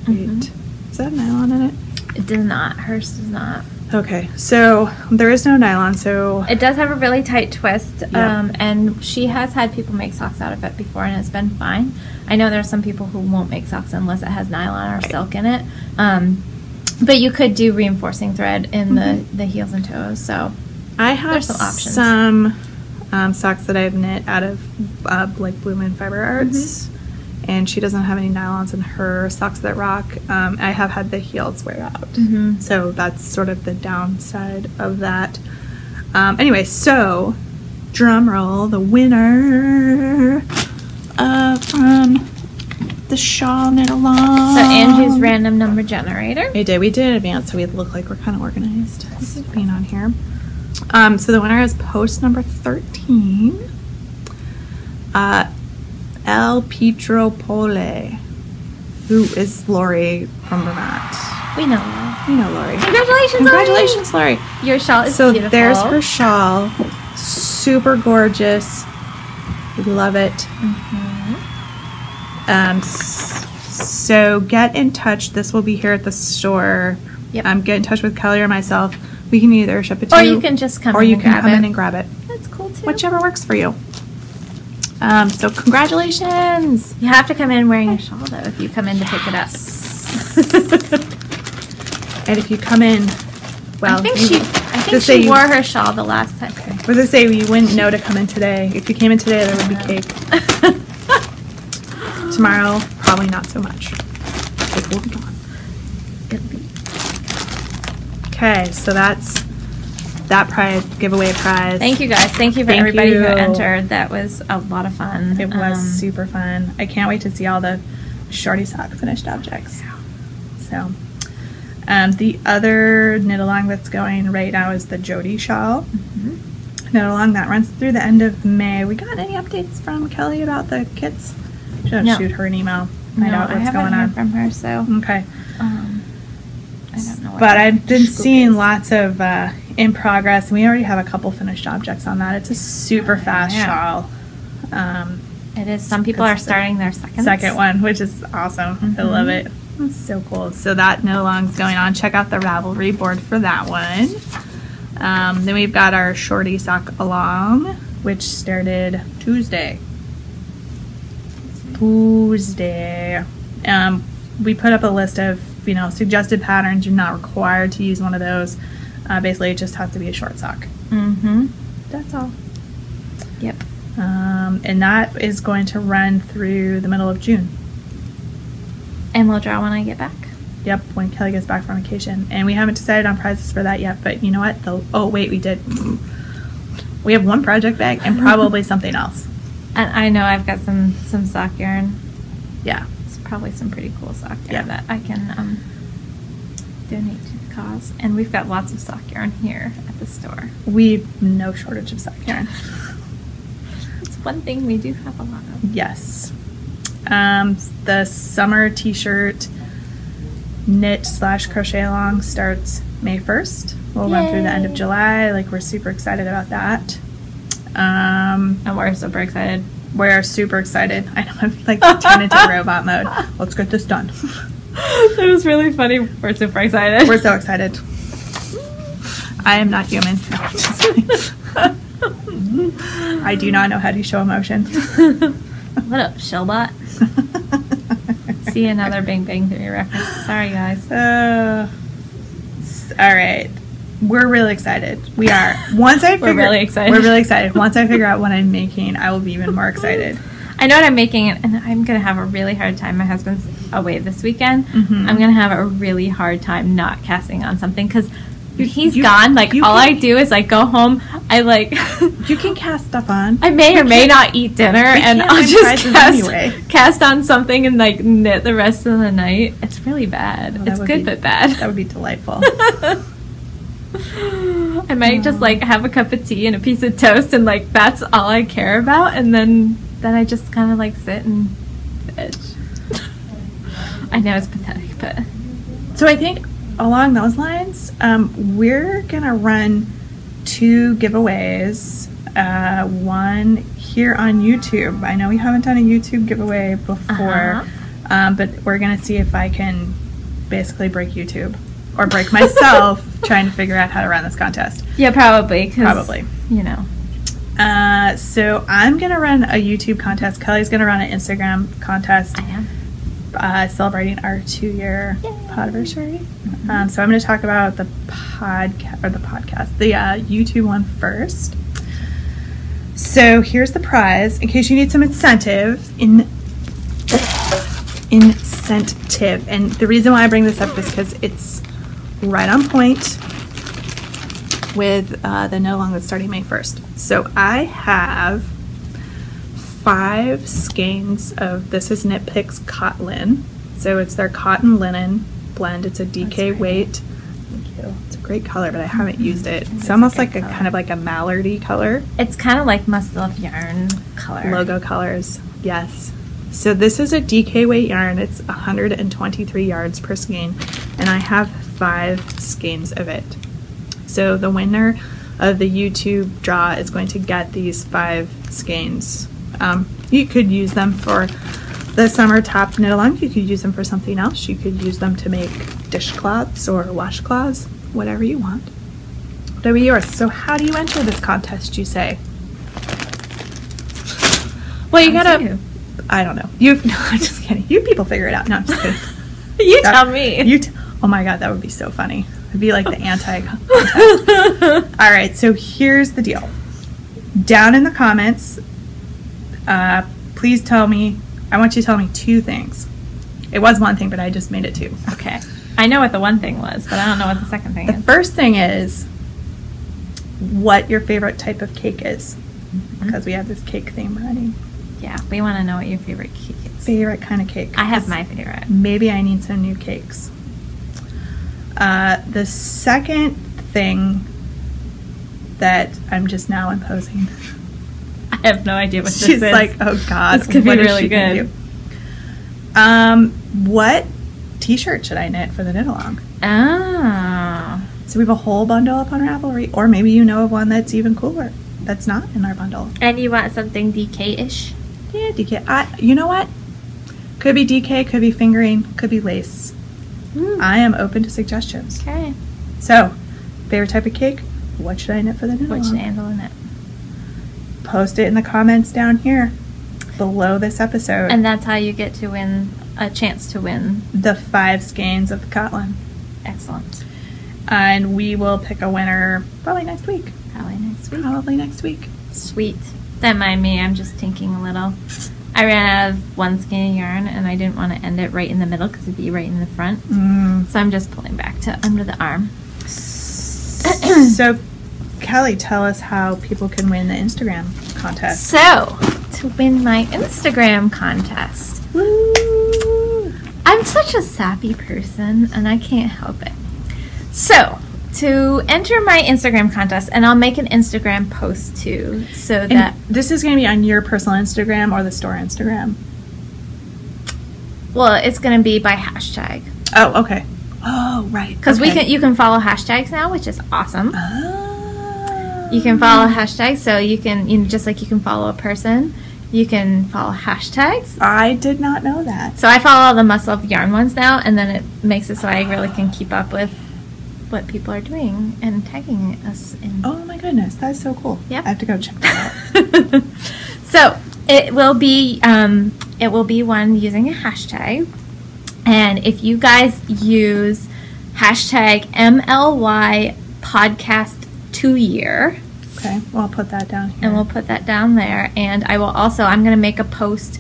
weight. Is that nylon in it? It does not. Hers does not. Okay, so there is no nylon, so... It does have a really tight twist, Yeah. and she has had people make socks out of it before, and it's been fine. I know there are some people who won't make socks unless it has nylon or silk in it. But you could do reinforcing thread in the heels and toes, so I have there's some options. some socks that I've knit out of like Blue Moon Fiber Arts, and she doesn't have any nylons in her socks that rock. I have had the heels wear out, so that's sort of the downside of that. Anyway, so drum roll, the winner from the shawl knit along. So Angie's random number generator. We did in advance, so we look like we're kind of organized. This is being on here. So the winner is post number 13. El Pietropole, who is Lori from Vermont. We know her. You know Lori. Congratulations, Lori. Your shawl is So beautiful. there's her shawl. Super gorgeous. We love it. So get in touch. This will be here at the store. Yep. Get in touch with Kelly or myself. We can either ship it to Or you. you can just come or in you and can grab come it. in and grab it. That's cool too. Whichever works for you. So congratulations. You have to come in wearing your shawl though if you come in to pick it up. And if you come in, well, I think just say she you- wore her shawl the last time. I was going to say you wouldn't know to come in today. If you came in today, there would be cake. Tomorrow, probably not so much. Cake will be gone. Okay, so that's that giveaway prize. Thank you guys. Thank you for Thank everybody who you. entered. That was a lot of fun. It was super fun. I can't wait to see all the Shorty Sock finished objects. So, the other knit along that's going right now is the Jody shawl. Knit along that runs through the end of May. We got any updates from Kelly about the kits? Should No. shoot her an email. No, Find out I what's haven't going heard on. from her, so Okay. I don't know. What But the I've been scoop seeing is. lots of in progress. We already have a couple finished objects on that. It's a super fast Yeah. shawl. It is. Some people are starting their Second one, which is awesome. I love it. It's so cool. So that knit along's going on. Check out the Ravelry board for that one. Then we've got our Shorty Sock along, which started Tuesday. We put up a list of suggested patterns. You're not required to use one of those. Basically, it just has to be a short sock. That's all. Yep. And that is going to run through the middle of June. And we'll draw when I get back. Yep, when Kelly gets back from vacation. And we haven't decided on prizes for that yet, but you know what? Oh, wait, we did. We have one project bag and probably something else. And I know I've got some sock yarn. Yeah. It's probably some pretty cool sock yarn Yeah. that I can donate to the cause. And we've got lots of sock yarn here at the store. We've no shortage of sock yarn. It's one thing we do have a lot of. Yes. The summer t-shirt knit/crochet along starts May 1st. We'll run through the end of Yay. July. We're super excited about that. And we're super excited. We're super excited. I know I'm turned into robot mode. Let's get this done. It was really funny. We're super excited. We're so excited. I am not human. No, I'm just kidding. I do not know how to show emotion. What up, Shellbot? See another Bing Bang Theory reference. Sorry, guys. All right. We're really excited. We are. Once I figure, We're really excited. We're really excited. Once I figure out what I'm making, I will be even more excited. I know what I'm making, and I'm going to have a really hard time. My husband's away this weekend. Mhm. I'm going to have a really hard time not casting on something because he's you- gone. Like, you all can- I do is, like, go home. I, like... You can cast stuff on. I may or may not eat dinner, and can't I'll win just prizes cast, anyway. cast on something and, like, knit the rest of the night. It's really bad. Well, that It's would good, be- but bad. That would be delightful. I might just like have a cup of tea and a piece of toast, and like that's all I care about, and then I just kind of like sit and veg. I know it's pathetic, but So I think along those lines, we're gonna run 2 giveaways. One here on YouTube. I know we haven't done a YouTube giveaway before, but we're gonna see if I can basically break YouTube or break myself trying to figure out how to run this contest. yeah, probably. 'Cause, Probably. you know. So I'm gonna run a YouTube contest. Kelly's gonna run an Instagram contest. I am. Celebrating our 2-year Yay. podversary. So I'm going to talk about the YouTube one first. So here's the prize. In case you need some incentive, and the reason why I bring this up is because it's right on point with the No Long that's starting May 1st. So I have 5 skeins of This Is Knit Picks Cotton. So it's their cotton linen blend. It's a DK That's weight. Thank you. It's a great color, but I haven't used it. It's It's a almost good like a color. kind of like a mallardy color. It's kind of like Muscle of Yarn color. Logo colors, yes. So this is a DK weight yarn. It's 123 yards per skein, and I have 5 skeins of it. So the winner of the YouTube draw is going to get these 5 skeins. You could use them for the summer top knit along. You could use them for something else. You could use them to make dishcloths or washcloths, whatever you want. Whatever yours. So how do you enter this contest, you say? Well, you Up to gotta. you. I don't know. You. No, I'm just kidding. You people figure it out. No, I'm just kidding. You That- tell me. Oh my god, that would be so funny. It'd be like the anti-contest. All right, so here's the deal. Down in the comments, please tell me. I want you to tell me 2 things. It was one thing, but I just made it 2. Okay. I know what the one thing was, but I don't know what the second thing The is. first thing is what your favorite type of cake is, because we have this cake theme running. Yeah, we want to know what your favorite cake is. Favorite kind of cake. I have 'cause my favorite. Maybe I need some new cakes. The second thing that I'm just now imposing. I have no idea what this She's is. like, oh god, This could be what is really she gonna good. do? What t-shirt should I knit for the knit along? Oh. So we have a whole bundle up on Ravelry, or maybe you know of one that's even cooler that's not in our bundle. And you want something DK-ish? Yeah, DK. You know what? Could be DK, could be fingering, could be lace. I am open to suggestions. Okay. So, favorite type of cake? What should I knit for the knit What along? should handle in it? Post it in the comments down here below this episode. And that's how you get to win a chance to win. the 5 skeins of the Cotton. Excellent. And we will pick a winner probably next week. Probably next week. Sweet. Don't mind me, I'm just tinking a little. I ran out of one skein of yarn and I didn't want to end it right in the middle because it'd be right in the front. So I'm just pulling back to under the arm. So, Kelly, tell us how people can win the Instagram contest. So, to win my Instagram contest, I'm such a sappy person and I can't help it. So, to enter my Instagram contest, and I'll make an Instagram post too, so And that, this is going to be on your personal Instagram or the store Instagram? well, it's going to be by hashtag. Oh, okay. Oh, right. Because okay. you can follow hashtags now, which is awesome. Oh. You can follow hashtags, so you can, just like you can follow a person, you can follow hashtags. I did not know that. So I follow all the Muscle of Yarn ones now, and then it makes it so I really can keep up with what people are doing and tagging us in. Oh my goodness, that's so cool. Yeah. I have to go check that out. So it will be one using a hashtag, and if you guys use hashtag MLY podcast 2 year. Okay, well, I'll put that down here. And we'll put that down there. And I will also, I'm going to make a post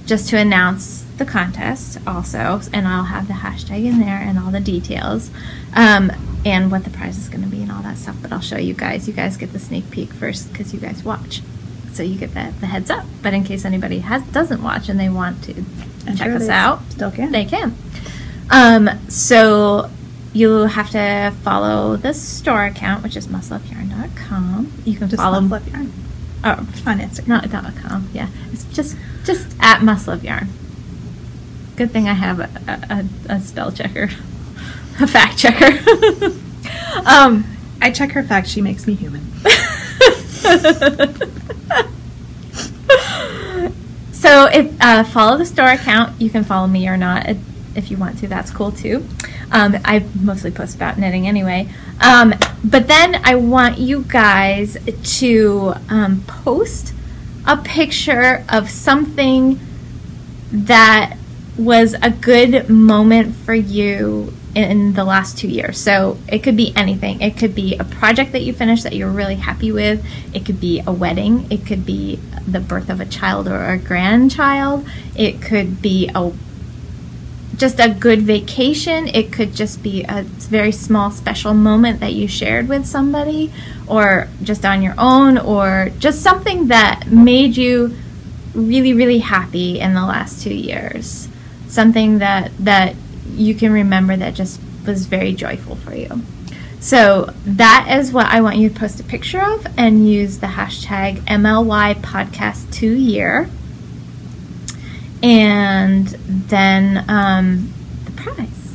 just to announce the contest also. And I'll have the hashtag in there and all the details. And what the prize is going to be and all that stuff. But I'll show you guys. You guys get the sneak peek first because you guys watch. So you get the heads up. But in case anybody doesn't watch and they want to check us out, still can. they can. So you have to follow the store account, which is muscleupyarn.com. You can Just follow Muscle Up Yarn. Oh, On Instagram. not .com. Yeah, it's just at Muscle Up Yarn. Good thing I have a spell checker, a fact checker. I check her facts. She makes me human. So if follow the store account, you can follow me or not if you want to. That's cool too. I mostly post about knitting anyway. But then I want you guys to post a picture of something that was a good moment for you in the last 2 years. So it could be anything. It could be a project that you finished that you're really happy with. It could be a wedding. It could be the birth of a child or a grandchild. It could be just a good vacation. It could just be a very small special moment that you shared with somebody, or just on your own, or just something that made you really, really happy in the last 2 years. Something that you can remember that just was very joyful for you. So that is what I want you to post a picture of and use the hashtag MLY podcast 2 year. And then the prize.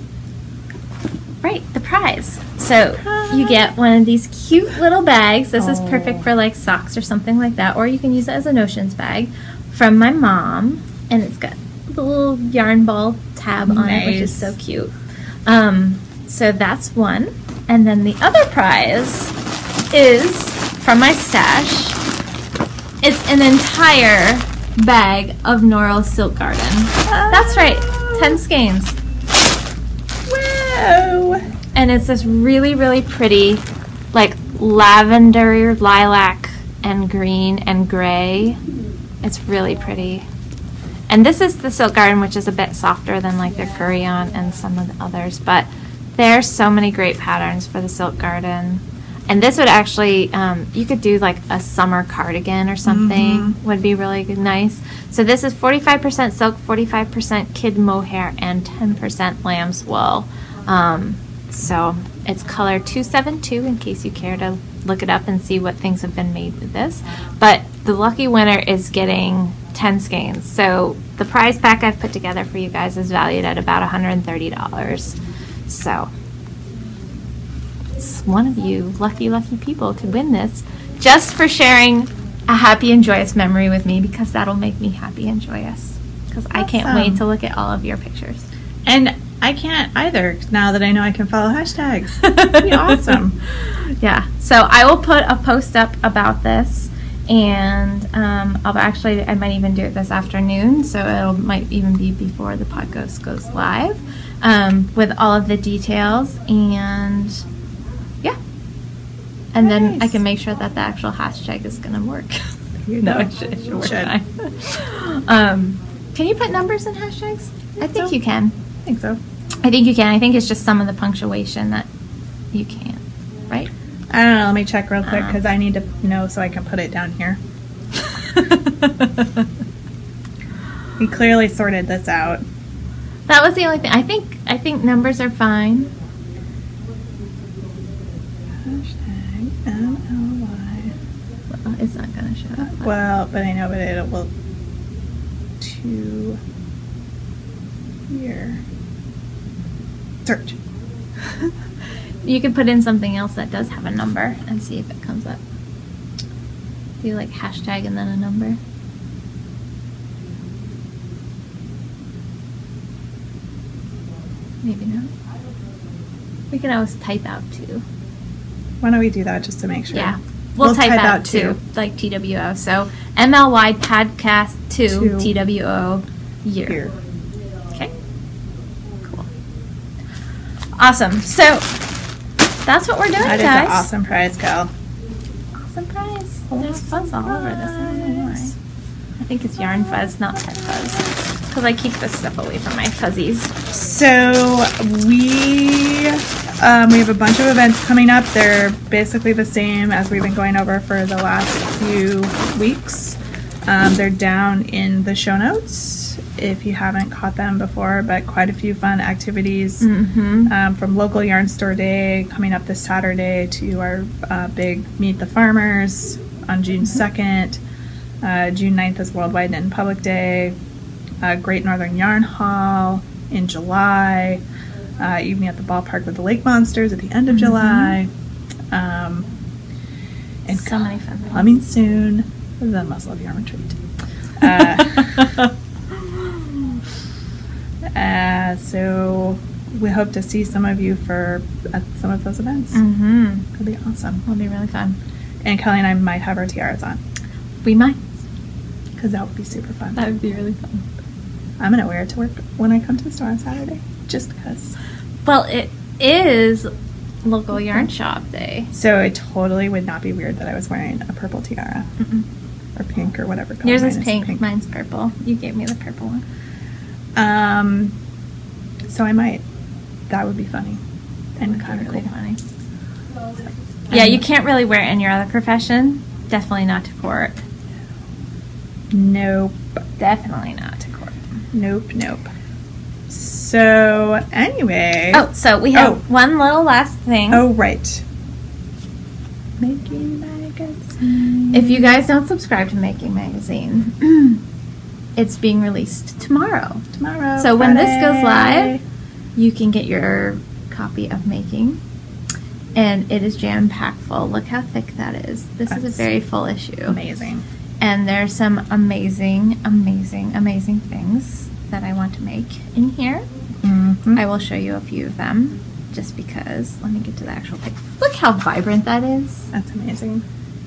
Right, the prize. So you get one of these cute little bags. This is perfect for like socks or something like that. Or you can use it as a notions bag from my mom. And it's got the little yarn ball tab on it, which is so cute. So that's one. And then the other prize is from my stash. It's an entire bag of Norl Silk Garden. That's right, 10 skeins. Whoa! And it's this really, really pretty, like lavender, lilac, and green and gray. It's really pretty. And this is the Silk Garden, which is a bit softer than like the Curion and some of the others. But there's so many great patterns for the Silk Garden. And this would actually, you could do like a summer cardigan or something, would be really nice. So this is 45% silk, 45% kid mohair, and 10% lamb's wool. So it's color 272 in case you care to look it up and see what things have been made with this. But the lucky winner is getting 10 skeins. So the prize pack I've put together for you guys is valued at about $130. So one of you lucky people could win this just for sharing a happy and joyous memory with me, because that'll make me happy and joyous, because I can't wait to look at all of your pictures. And I can't either, now that I know I can follow hashtags. That'd be awesome. Yeah, so I will put a post up about this, and I might even do it this afternoon, so it might even be before the podcast goes live, with all of the details. And and then I can make sure that the actual hashtag is going to work. No, it should work fine. Can you put numbers in hashtags? I think you can. I think so. I think you can. I think it's just some of the punctuation that you can't, right? I don't know. Let me check real quick because I need to know so I can put it down here. We clearly sorted this out. That was the only thing. I think numbers are fine. Hashtag MLY. Well, it's not going to show up. Well, but I know, but it will 2 year search. You could put in something else that does have a number and see if it comes up. Do like hashtag and then a number. Maybe not. We can always type out too. Why don't we do that just to make sure? Yeah. We'll type out two, like TWO. So MLY podcast 2 TWO year. Okay. Cool. Awesome. So that's what we're doing, That is guys. an awesome prize, Cal. Awesome prize. There's fuzz all over this. I don't know why. I think it's yarn fuzz, not pet fuzz. Because I keep this stuff away from my fuzzies. So we have a bunch of events coming up. They're basically the same as we've been going over for the last few weeks. They're down in the show notes if you haven't caught them before, but quite a few fun activities from local yarn store day coming up this Saturday to our big Meet the Farmers on June 2nd. June 9th is Worldwide Knit in Public Day. Great Northern Yarn Haul in July. Evening at the ballpark with the Lake Monsters at the end of July. And So many fun things. coming soon, the Muscle of Yarn Retreat. So we hope to see some of you at some of those events. It'll be awesome. It'll be really fun. And Kelly and I might have our tiaras on We might. because that would be super fun. That would be really fun. I'm gonna wear it to work when I come to the store on Saturday, just because. Well, it is local yarn shop day. So it totally would not be weird that I was wearing a purple tiara or pink or whatever color. Yours mine is pink. Mine's purple. You gave me the purple one. So I might. That would be funny and kind of Really cool. funny. Yeah, you can't really wear it in your other profession. Definitely not to court. Nope. Definitely not to court. Nope. So anyway. Oh, so we have one little last thing. Oh, right. Making Magazine. If you guys don't subscribe to Making Magazine, it's being released tomorrow. Tomorrow. So when this goes Friday. live, you can get your copy of Making. And it is jam-packed full. Look how thick that is. This is a That's very full issue. Amazing. And there's some amazing things that I want to make in here. I will show you a few of them just because. Let me get to the actual pic. Look how vibrant that is. That's amazing.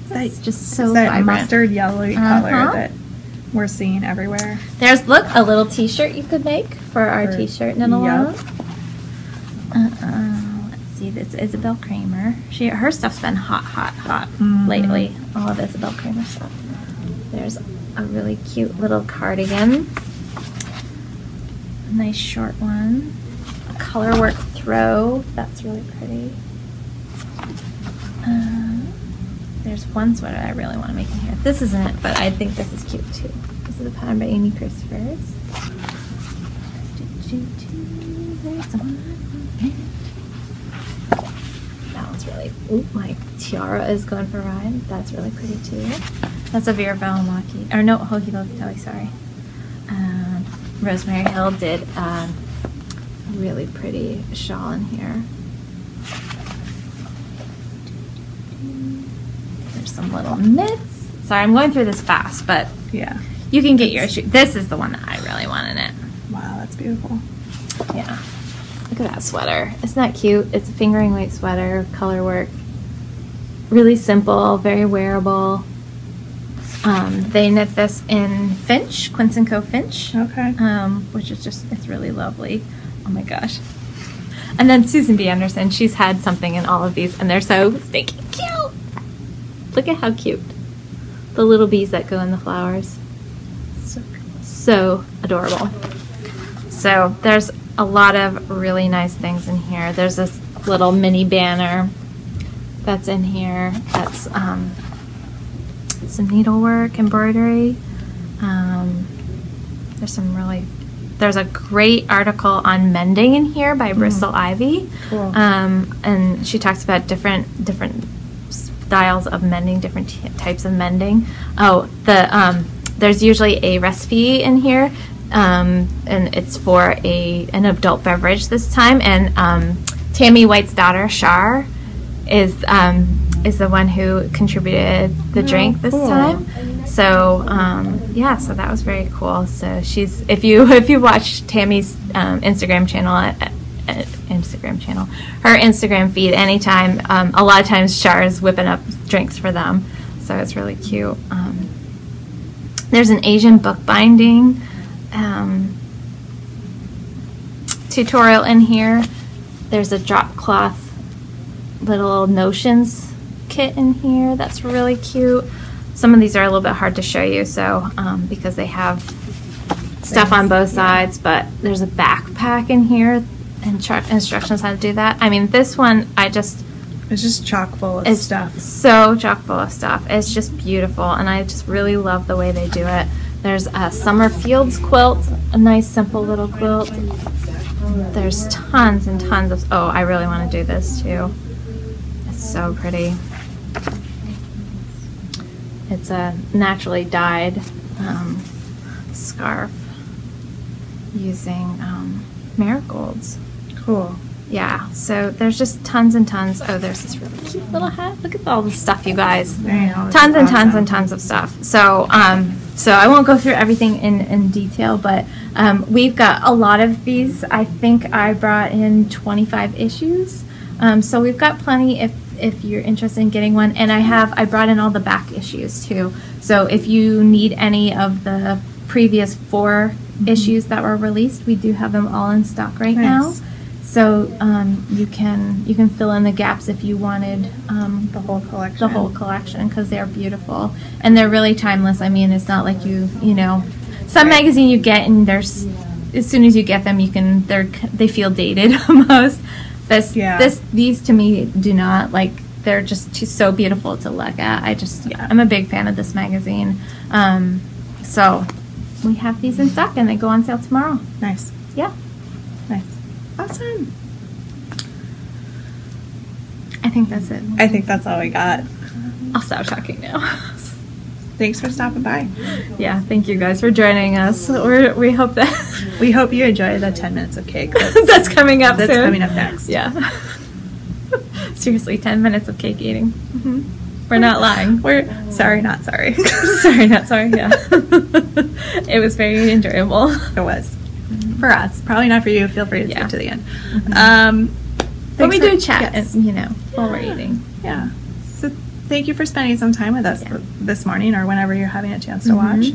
It's just so It's that vibrant. mustard yellow color Uh-huh. that we're seeing everywhere. There's, look, a little t-shirt you could make for our For- t-shirt knit along. Yep. Let's see, this is Isabel Kramer. Her stuff's been hot Mhm. lately. All of Isabel Kramer stuff. There's a really cute little cardigan. A nice short one. A color work throw. That's really pretty. There's one sweater I really want to make in here. This isn't it, but I think this is cute too. This is a pattern by Amy Christophers. There's one. That one's really. Ooh, my tiara is going for a ride. That's really pretty too. That's a Vera Balamaki. Or no, Hohi Lokitali, sorry. Rosemary Hill did a really pretty shawl in here. There's some little mitts. Sorry, I'm going through this fast, but Yeah. you can get your shoe. This is the one that I really want in it. Wow, that's beautiful. Yeah. Look at that sweater. Isn't that cute? It's a fingering weight sweater, color work. Really simple, very wearable. They knit this in Finch, Quince & Co. Finch. Okay. Which is just, it's really lovely. Oh my gosh. And then Susan B. Anderson, she's had something in all of these, and they're so stinking cute. Look at how cute. The little bees that go in the flowers. So adorable. So there's a lot of really nice things in here. There's this little mini banner that's in here. That's some needlework, embroidery. There's a great article on mending in here by Bristol Ivy. Cool. And she talks about different styles of mending, different types of mending. There's usually a recipe in here, and it's for an adult beverage this time. And Tammy White's daughter, Shar, is the one who contributed the drink this cool. time. So so that was very cool. So she's if you watch Tammy's Instagram channel, her Instagram feed anytime, a lot of times Shar is whipping up drinks for them. So it's really cute. There's an Asian bookbinding tutorial in here. There's a drop cloth little notions kit in here that's really cute. Some of these are a little bit hard to show you, so because they have stuff on both sides, but there's a backpack in here and instructions how to do that. I mean, this one it's just chock full of stuff. So chock full of stuff. It's just beautiful, and I just really love the way they do it. There's a Summer Fields quilt, a nice simple little quilt. There's tons and tons of, oh, I really want to do this too. It's so pretty. It's a naturally dyed scarf using marigolds. Cool. Yeah, so there's just tons and tons. Oh, there's this really cute little hat. Look at all the stuff, you guys. Tons and tons and tons of stuff. So, so I won't go through everything in detail, but we've got a lot of these. I think I brought in 25 issues. So we've got plenty if you're interested in getting one. And I brought in all the back issues too. So if you need any of the previous 4 issues that were released, we do have them all in stock right now. So you can fill in the gaps if you wanted the whole collection. The whole collection, because they're beautiful and they're really timeless. I mean, it's not like you know some magazine you get and there's as soon as you get them they feel dated almost. These to me do not, like, they're just so beautiful to look at. I'm a big fan of this magazine. So we have these in stock and they go on sale tomorrow. Nice. Yeah. Nice. Awesome. I think that's it. I think that's all we got. I'll stop talking now. Thanks for stopping by. Yeah, thank you guys for joining us. We hope you enjoy the 10 minutes of cake that's coming up. That's soon. Coming up next. Yeah. Seriously, 10 minutes of cake eating. Mm-hmm. We're not lying. We're sorry, not sorry. Sorry, not sorry. Yeah. It was very enjoyable. It was. For us. Probably not for you. Feel free to skip to the end. But we do chat, while we're eating. Yeah. So thank you for spending some time with us this morning or whenever you're having a chance to watch.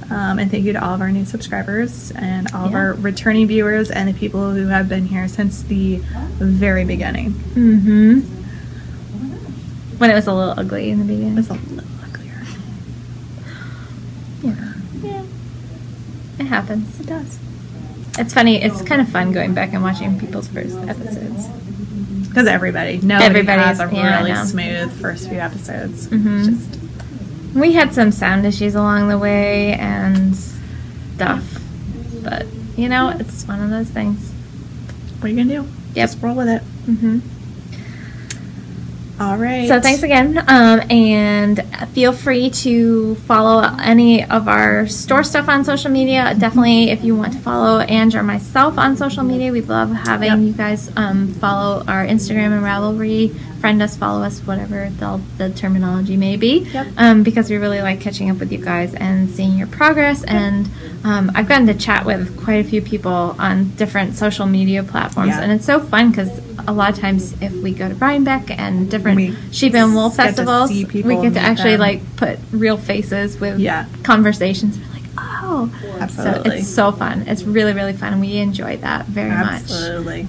And thank you to all of our new subscribers and all of our returning viewers and the people who have been here since the very beginning. When it was a little ugly in the beginning. It was a little uglier. Yeah. It happens. It does. It's funny. It's kind of fun going back and watching people's first episodes. Because nobody has a really smooth first few episodes. We had some sound issues along the way and stuff, but it's one of those things. What are you gonna do? Just roll with it. All right. So thanks again, and feel free to follow any of our store stuff on social media. Definitely, if you want to follow Ange or myself on social media, we'd love having you guys follow our Instagram and Ravelry, friend us, follow us, whatever the terminology may be, because we really like catching up with you guys and seeing your progress. And I've gotten to chat with quite a few people on different social media platforms, and it's so fun because a lot of times if we go to Rhinebeck and different sheep and wool festivals, we get to actually put real faces with conversations. We're like, oh, absolutely. So it's so fun. It's really, really fun, and we enjoy that very much. Absolutely.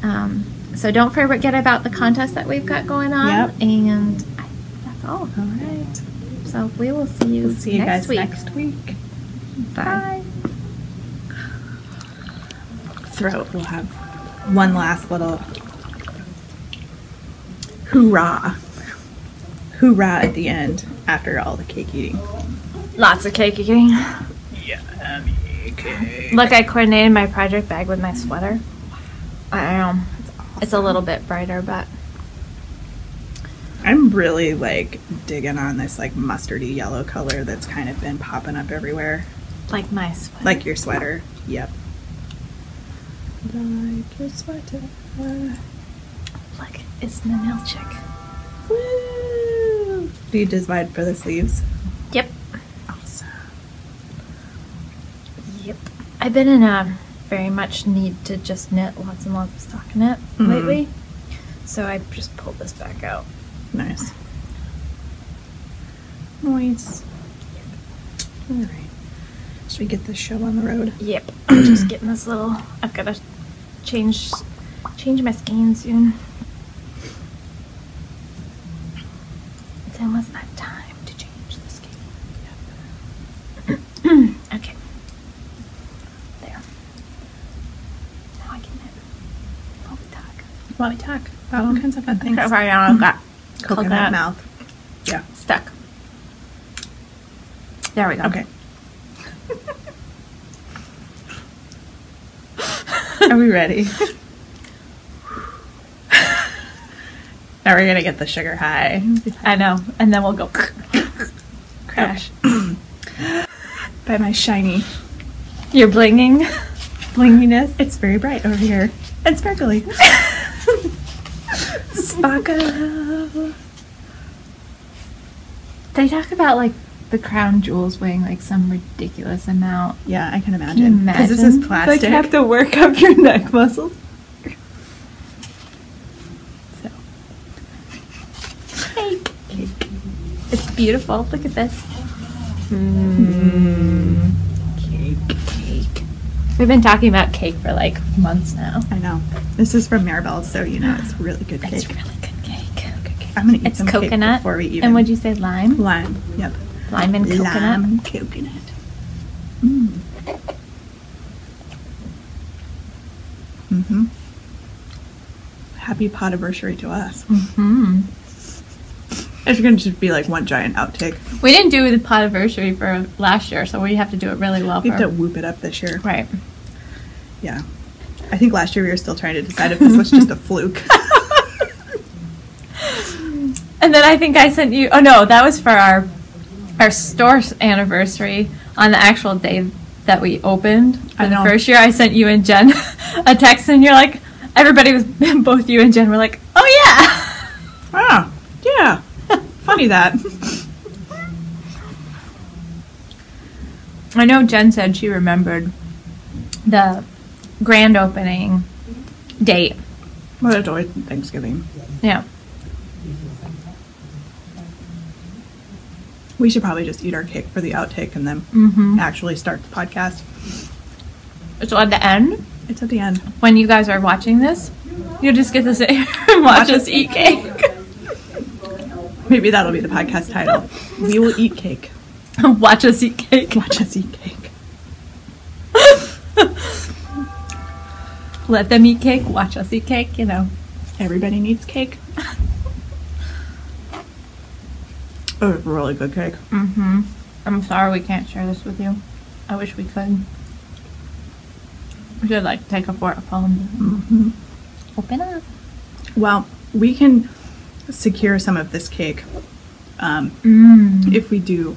So don't forget about the contest that we've got going on, and that's all. All right. So we will see you. Next week. Bye. Throat. We'll have one last little hoorah at the end after all the cake eating. Lots of cake eating. Yummy cake. Look, I coordinated my project bag with my sweater. I know. It's a little bit brighter, but I'm really digging on this mustardy yellow color that's kind of been popping up everywhere. Like my sweater. Like your sweater. Yep. Like your sweater. Look, it's Manilchik. Woo! Do you divide for the sleeves? Yep. Awesome. Yep. I've been in a very much need to just knit lots and lots of stockinette lately. So I just pulled this back out. Nice. Nice. All right. Should we get this show on the road? Yep. I'm just getting this little... I've got to change change my skein soon. It's almost that time to change the skein. Okay. There. Now I can knit. While we talk. While we talk about all kinds of fun things. Sorry, now I've got Coconut mouth. Yeah. stuck. There we go. Okay. Are we ready? Now we're gonna get the sugar high. I know. And then we'll go crash. By my shiny You're blinging. Blinginess. It's very bright over here. And sparkly. Sparkle. They talk about like the crown jewels weighing like some ridiculous amount. Yeah, I can Can you imagine. Because this is imagine? plastic. Like, have to work up your neck muscles. So. Cake. It's beautiful. Look at this. Cake. We've been talking about cake for like months now. I know. This is from Maribel's, so you know it's really good cake. It's really good cake. I'm gonna eat It's some coconut. cake before we even. And would you say lime? Lime. Yep. Lime and coconut. Lime and coconut. Mm-hmm. Happy potiversary to us. Mm-hmm. It's gonna just be like one giant outtake. We didn't do the potiversary for last year, so we have to do it really well We for... have to whoop it up this year. Right. Yeah. I think last year we were still trying to decide if this was just a fluke. And then I think I sent you... Oh, no, that was for our store anniversary on the actual day that we opened. For I know. the first year, I sent you and Jen a text, and you're like... Everybody was... Both you and Jen were like, oh, yeah! Ah, yeah. Funny that. I know Jen said she remembered the grand opening date. Well, it's always Thanksgiving. Yeah. We should probably just eat our cake for the outtake and then Mm-hmm. actually start the podcast. So at the end, It's at the end. when you guys are watching this, you'll just get to sit here and watch us eat cake. Maybe that'll be the podcast title. We will eat cake. Watch us eat cake. Watch us eat cake. Let them eat cake. Watch us eat cake. You know. Everybody needs cake. Oh, it's really good cake. Mm-hmm. I'm sorry we can't share this with you. I wish we could. We should like take a phone Mm-hmm. open up. Well, we can secure some of this cake if we do.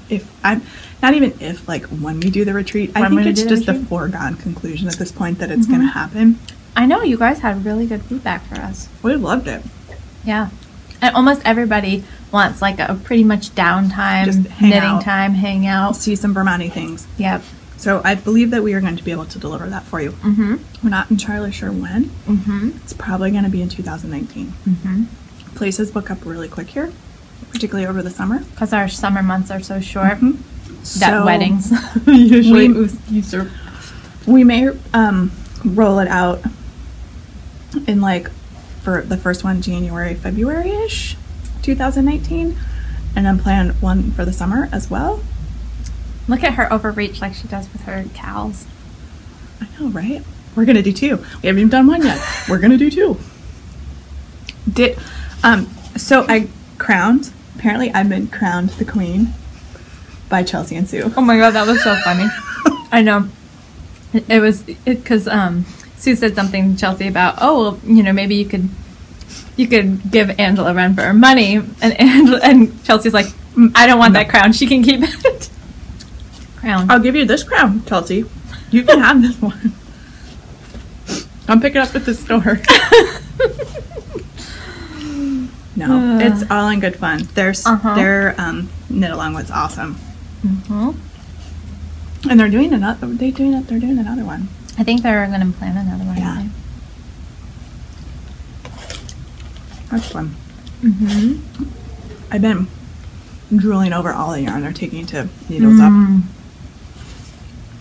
If I'm not even if like when we do the retreat, I When think we it's do the just a retreat? foregone conclusion at this point that it's going to happen. I know you guys had really good feedback for us. We loved it. Yeah. And almost everybody wants like a pretty much downtime, Just hang knitting out. time, hang out. See some Vermonti things. Yep. So I believe that we are going to be able to deliver that for you. Mm-hmm. We're not entirely sure when. Mm-hmm. It's probably going to be in 2019. Mm-hmm. Places book up really quick here, particularly over the summer. Because our summer months are so short. Mhm. That So weddings usually we- usurp. We may roll it out in like for the first one January, February-ish, 2019, and then plan one for the summer as well. Look at her overreach like she does with her cows. I know, right? We're gonna do two. We haven't even done one yet. We're gonna do two. So I crowned. Apparently, I've been crowned the queen by Chelsea and Sue. Oh my god, that was so funny. I know. It was because Sue said something to Chelsea about, oh, well, you know, maybe you could give Angela a run for her money, and Chelsea's like, I don't want that crown. She can keep it. Crown. I'll give you this crown, Chelsea. You can have this one. I'll pick it up at the store. No, it's all in good fun. Their knit along was awesome, Mm-hmm. and they're doing another. They're doing another one. I think they're going to plan another one. Yeah. That's fun. Mm-hmm. I've been drooling over all the yarn they're taking to needles up.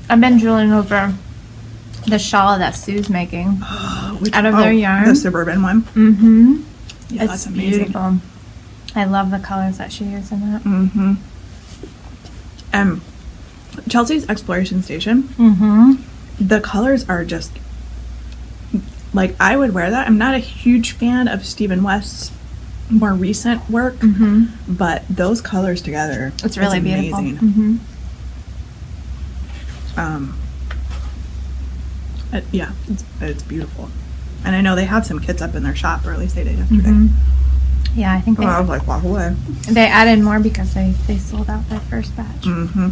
I've been drilling over the shawl that Sue's making Which, out of their yarn. The Suburban one. Mm-hmm. Yeah, It's that's amazing. beautiful. I love the colors that she used in that. Mm-hmm. Chelsea's Exploration Station. Mm-hmm. The colors are just like, I would wear that. I'm not a huge fan of Stephen West's more recent work, Mm-hmm. but those colors together, It's really beautiful. amazing. Mm-hmm. Yeah, it's beautiful. And I know they have some kits up in their shop, or at least they did yesterday. Mm-hmm. Yeah, I think Oh, I was like, walk away. they added more because they sold out their first batch. Mm-hmm.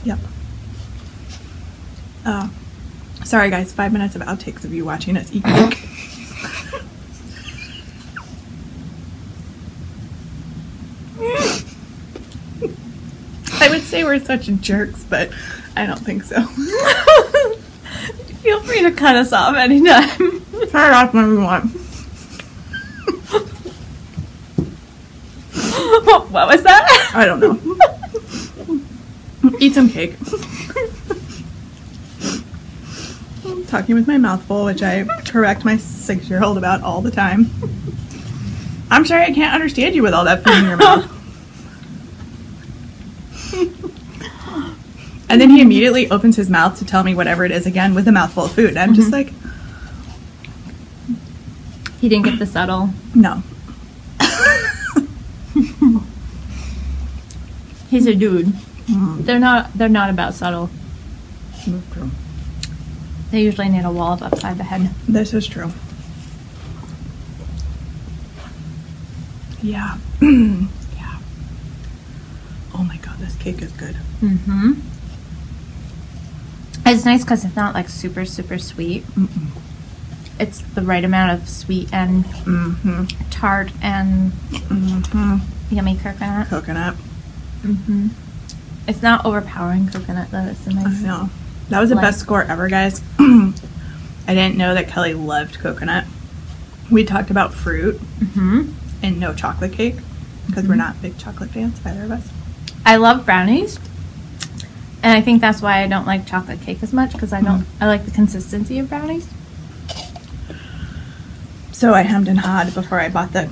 Yep. Oh, sorry guys, 5 minutes of outtakes of you watching us eat cake. I would say we're such jerks, but I don't think so. Feel free to cut us off anytime. Turn it off when we want. What was that? I don't know. Eat some cake. Talking with my mouth full, which I correct my 6-year-old about all the time. I'm sorry I can't understand you with all that food in your mouth. And then he immediately opens his mouth to tell me whatever it is again with a mouthful of food. I'm just like, He didn't get the subtle. no. He's a dude. They're not about subtle. They usually need a wallop upside the head. This is true. Yeah. Yeah. Oh my god, this cake is good. Mm-hmm. It's nice because it's not like super, super sweet. Mm-mm. It's the right amount of sweet and Mm-hmm. tart and Mm-hmm. yummy coconut. Coconut. Mm-hmm. It's not overpowering coconut though. It's a I nice. know. That was the Like- best score ever, guys. I didn't know that Kelly loved coconut. We talked about fruit Mm-hmm. and no chocolate cake because we're not big chocolate fans, either of us. I love brownies, and I think that's why I don't like chocolate cake as much because I like the consistency of brownies. So I hemmed and hawed before I bought the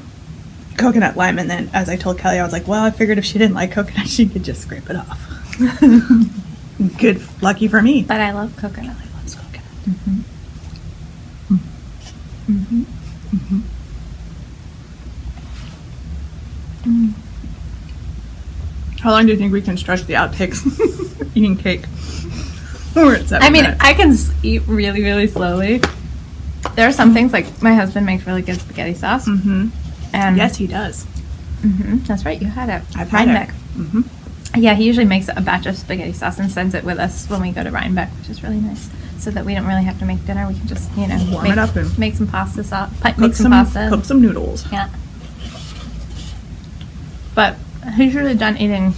coconut lime, and then as I told Kelly, I was like, well, I figured if she didn't like coconut, she could just scrape it off. Good, lucky for me. But I love coconut. Kelly loves coconut. Mm-hmm. Mm-hmm. Mm-hmm. Mm. How long do you think we can stretch the outtakes eating cake? We're at 7 I mean, minutes. I can eat really, really slowly. There are some things like my husband makes really good spaghetti sauce, Mm-hmm. and Yes, he does. that's right. You had it. I've had Rhinebeck. it. Mm-hmm. Yeah, he usually makes a batch of spaghetti sauce and sends it with us when we go to Rhinebeck, which is really nice. So that we don't really have to make dinner. We can just, Warm make, it up and make some pasta sauce. Make Cook some pasta. Cook some noodles. Yeah. But he's really done eating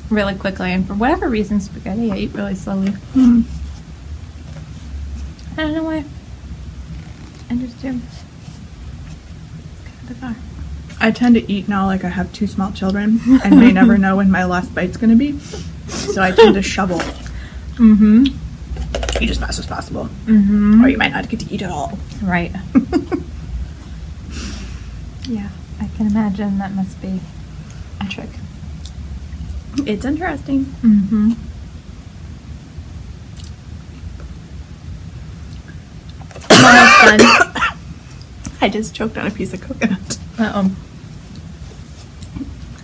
really quickly, and for whatever reason, spaghetti I eat really slowly. Mm. I don't know why. I just do. Bizarre. I tend to eat now like I have 2 small children and may never know when my last bite's going to be. So I tend to shovel. Mm-hmm. Eat as fast as possible. Mm-hmm. Or you might not get to eat at all. Right. Yeah, I can imagine that must be a trick. It's interesting. Mm-hmm. I'm almost done. I just choked on a piece of coconut. Uh-oh.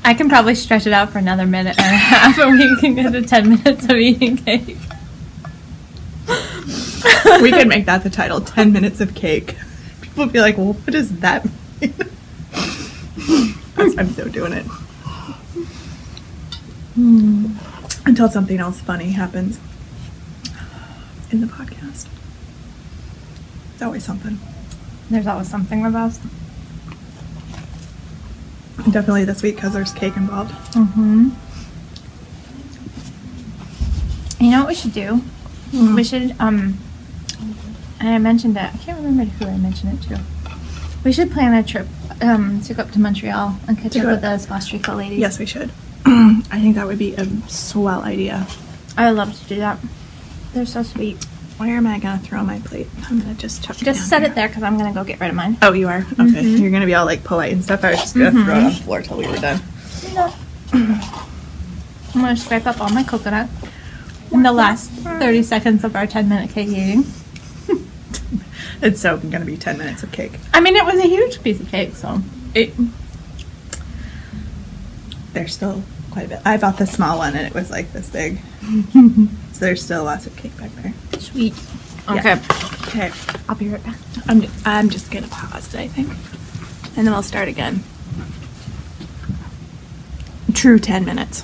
I can probably stretch it out for another minute and a half and we can get to 10 minutes of eating cake. We could make that the title, 10 minutes of cake. People would be like, well, what does that mean? I'm so doing it. Until something else funny happens in the podcast. It's always something. There's always something with us. Definitely this week because there's cake involved. Mm-hmm. You know what we should do? We should, and I mentioned it, I can't remember who I mentioned it to. We should plan a trip to go up to Montreal and catch up with those Bostrico ladies. Yes, we should. I think that would be a swell idea. I would love to do that. They're so sweet. Where am I gonna throw my plate? I'm gonna just chuck it down Just set here. it there because I'm gonna go get rid of mine. Oh, you are? Okay. You're gonna be all like polite and stuff. I was just gonna throw it on the floor till we were done. I'm gonna scrape up all my coconut in the last 30 seconds of our 10-minute cake eating. It's so gonna be 10 minutes of cake. I mean, it was a huge piece of cake, so. There's still quite a bit. I bought the small one and it was like this big. So there's still lots of cake back there. Sweet. Yeah. Okay. Okay. I'll be right back. I'm just gonna pause it, I think. And then we'll start again. True 10 minutes.